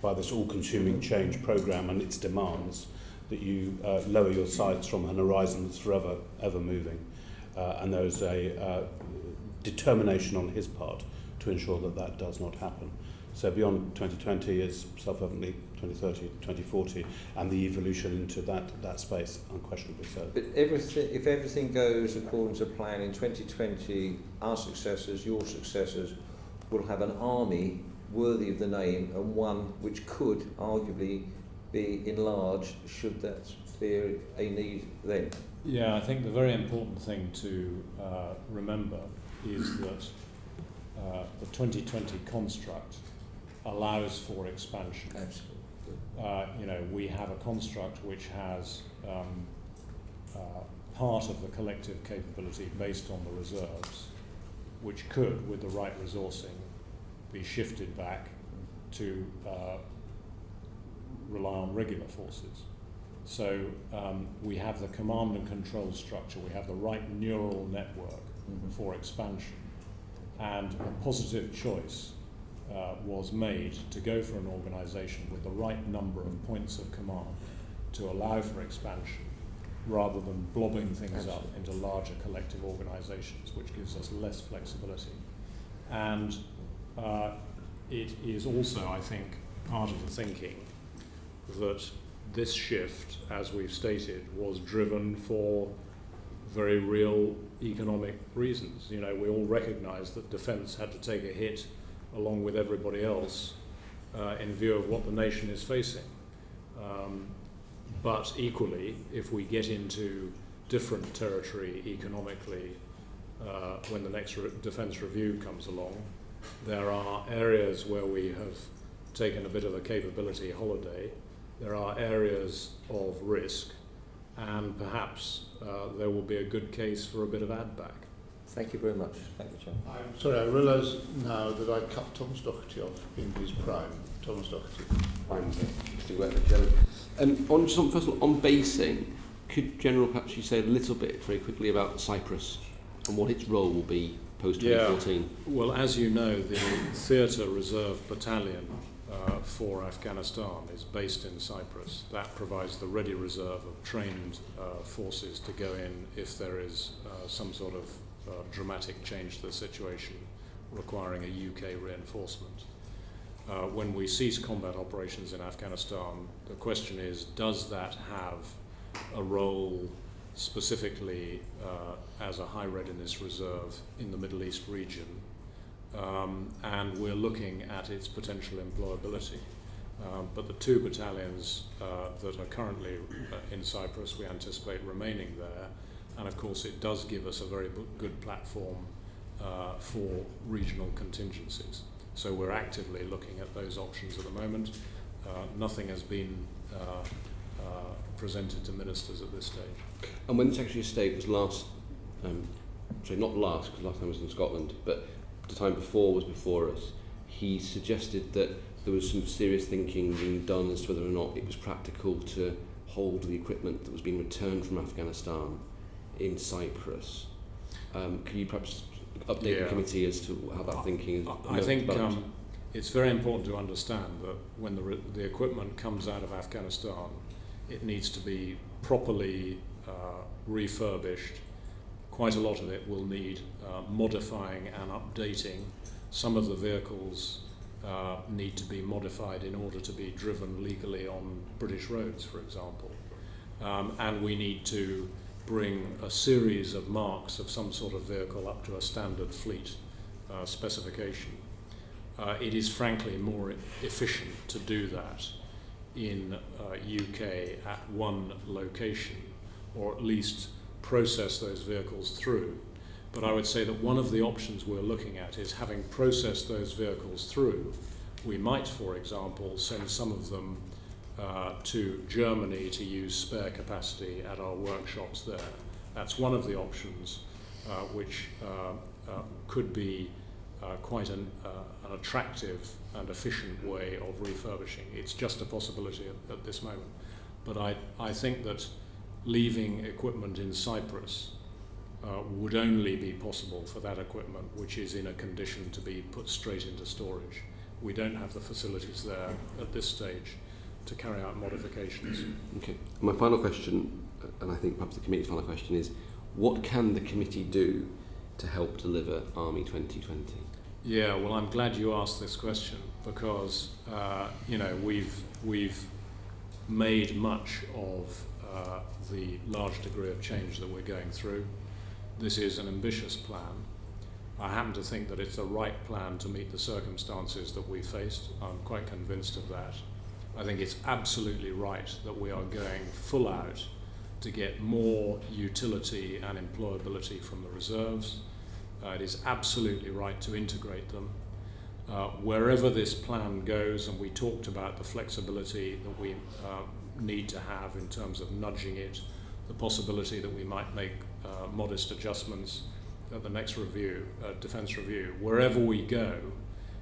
by this all-consuming change programme and its demands that you lower your sights from an horizon that's forever ever moving, and there is a determination on his part to ensure that that does not happen. So beyond 2020 is self-evidently 2030, 2040, and the evolution into that space, unquestionably so. But if everything goes according to plan in 2020, our successors, your successors, will have an army worthy of the name, and one which could arguably be enlarged should that be a need then. Yeah, I think the very important thing to remember is that the 2020 construct allows for expansion. Absolutely. We have a construct which has part of the collective capability based on the reserves, which could, with the right resourcing, be shifted back to rely on regular forces. So we have the command and control structure, we have the right neural network for expansion, and a positive choice was made to go for an organisation with the right number of points of command to allow for expansion, rather than blobbing things up into larger collective organisations, which gives us less flexibility. And it is also, I think, part of the thinking that this shift, as we've stated, was driven for very real economic reasons. We all recognise that defence had to take a hit along with everybody else in view of what the nation is facing. But equally, if we get into different territory economically when the next defence review comes along, there are areas where we have taken a bit of a capability holiday. There are areas of risk, and perhaps there will be a good case for a bit of add back. Thank you very much. Thank you, Chair. I'm sorry, I realise now that I cut Thomas Doherty off in his prime. Thomas Doherty. First of all, on basing, could General perhaps you say a little bit very quickly about Cyprus and what its role will be post 2014? Yeah. Well, as you know, the Theatre Reserve Battalion for Afghanistan is based in Cyprus. That provides the ready reserve of trained forces to go in if there is some sort of dramatic change to the situation requiring a UK reinforcement. When we cease combat operations in Afghanistan, the question is, does that have a role specifically as a high readiness reserve in the Middle East region? And we're looking at its potential employability. But the two battalions that are currently in Cyprus, we anticipate remaining there, and of course it does give us a very good platform for regional contingencies. So we're actively looking at those options at the moment. Nothing has been presented to ministers at this stage. And when the Secretary of State was last, not last, because last time was in Scotland, but the time before was before us, he suggested that there was some serious thinking being done as to whether or not it was practical to hold the equipment that was being returned from Afghanistan in Cyprus. Can you perhaps update the committee as to how that thinking is? I think it's very important to understand that when the equipment comes out of Afghanistan, it needs to be properly refurbished. Quite a lot of it will need modifying and updating. Some of the vehicles need to be modified in order to be driven legally on British roads, for example. and we need to bring a series of marks of some sort of vehicle up to a standard fleet specification. It is frankly more efficient to do that in UK at one location, or at least process those vehicles through. But I would say that one of the options we're looking at is, having processed those vehicles through, we might, for example, send some of them to Germany to use spare capacity at our workshops there. That's one of the options which could be quite an attractive and efficient way of refurbishing. It's just a possibility at this moment. But I think that leaving equipment in Cyprus would only be possible for that equipment which is in a condition to be put straight into storage. We don't have the facilities there at this stage to carry out modifications. Okay. My final question, and I think perhaps the committee's final question, is what can the committee do to help deliver Army 2020? Yeah, well, I'm glad you asked this question, because we've made much of the large degree of change that we're going through. This is an ambitious plan. I happen to think that it's the right plan to meet the circumstances that we faced. I'm quite convinced of that. I think it's absolutely right that we are going full out to get more utility and employability from the reserves. It is absolutely right to integrate them. Wherever this plan goes, and we talked about the flexibility that we need to have in terms of nudging it, the possibility that we might make modest adjustments at the next review, defence review. Wherever we go,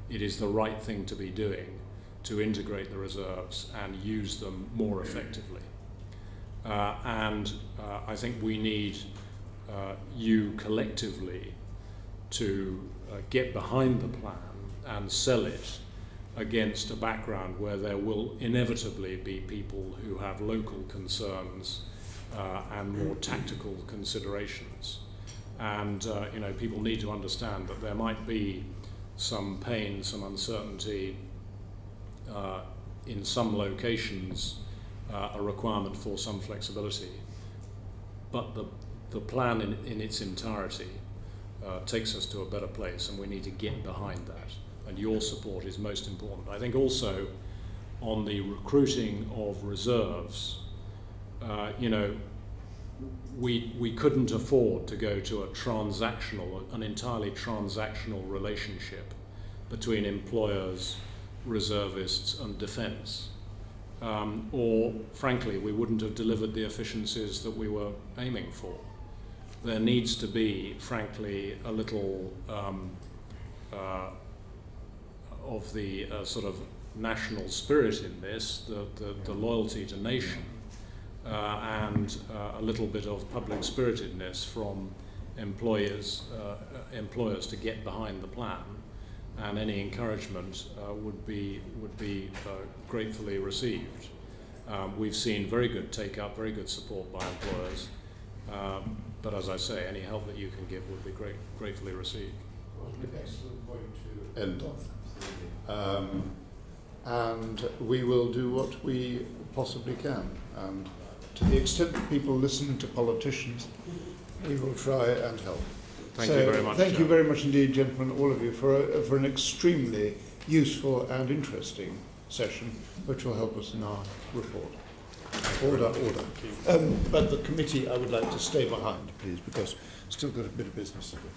it is the right thing to be doing to integrate the reserves and use them more effectively. And I think we need you collectively to get behind the plan and sell it against a background where there will inevitably be people who have local concerns and more tactical considerations. And people need to understand that there might be some pain, some uncertainty, in some locations, a requirement for some flexibility. But the plan in its entirety takes us to a better place, and we need to get behind that. And your support is most important. I think also on the recruiting of reserves, we couldn't afford to go to an entirely transactional relationship between employers, reservists and defence. Or frankly, we wouldn't have delivered the efficiencies that we were aiming for. There needs to be, frankly, a little of the sort of national spirit in this, the loyalty to nation, and a little bit of public spiritedness from employers to get behind the plan, and any encouragement would be gratefully received. We've seen very good take-up, very good support by employers, but as I say, any help that you can give would be gratefully received. An excellent point to end on. And we will do what we possibly can. And to the extent that people listen to politicians, we will try and help. Thank you very much. Thank you very much indeed, gentlemen, all of you, for an extremely useful and interesting session, which will help us in our report. Order. But the committee, I would like to stay behind, please, because still got a bit of business to do.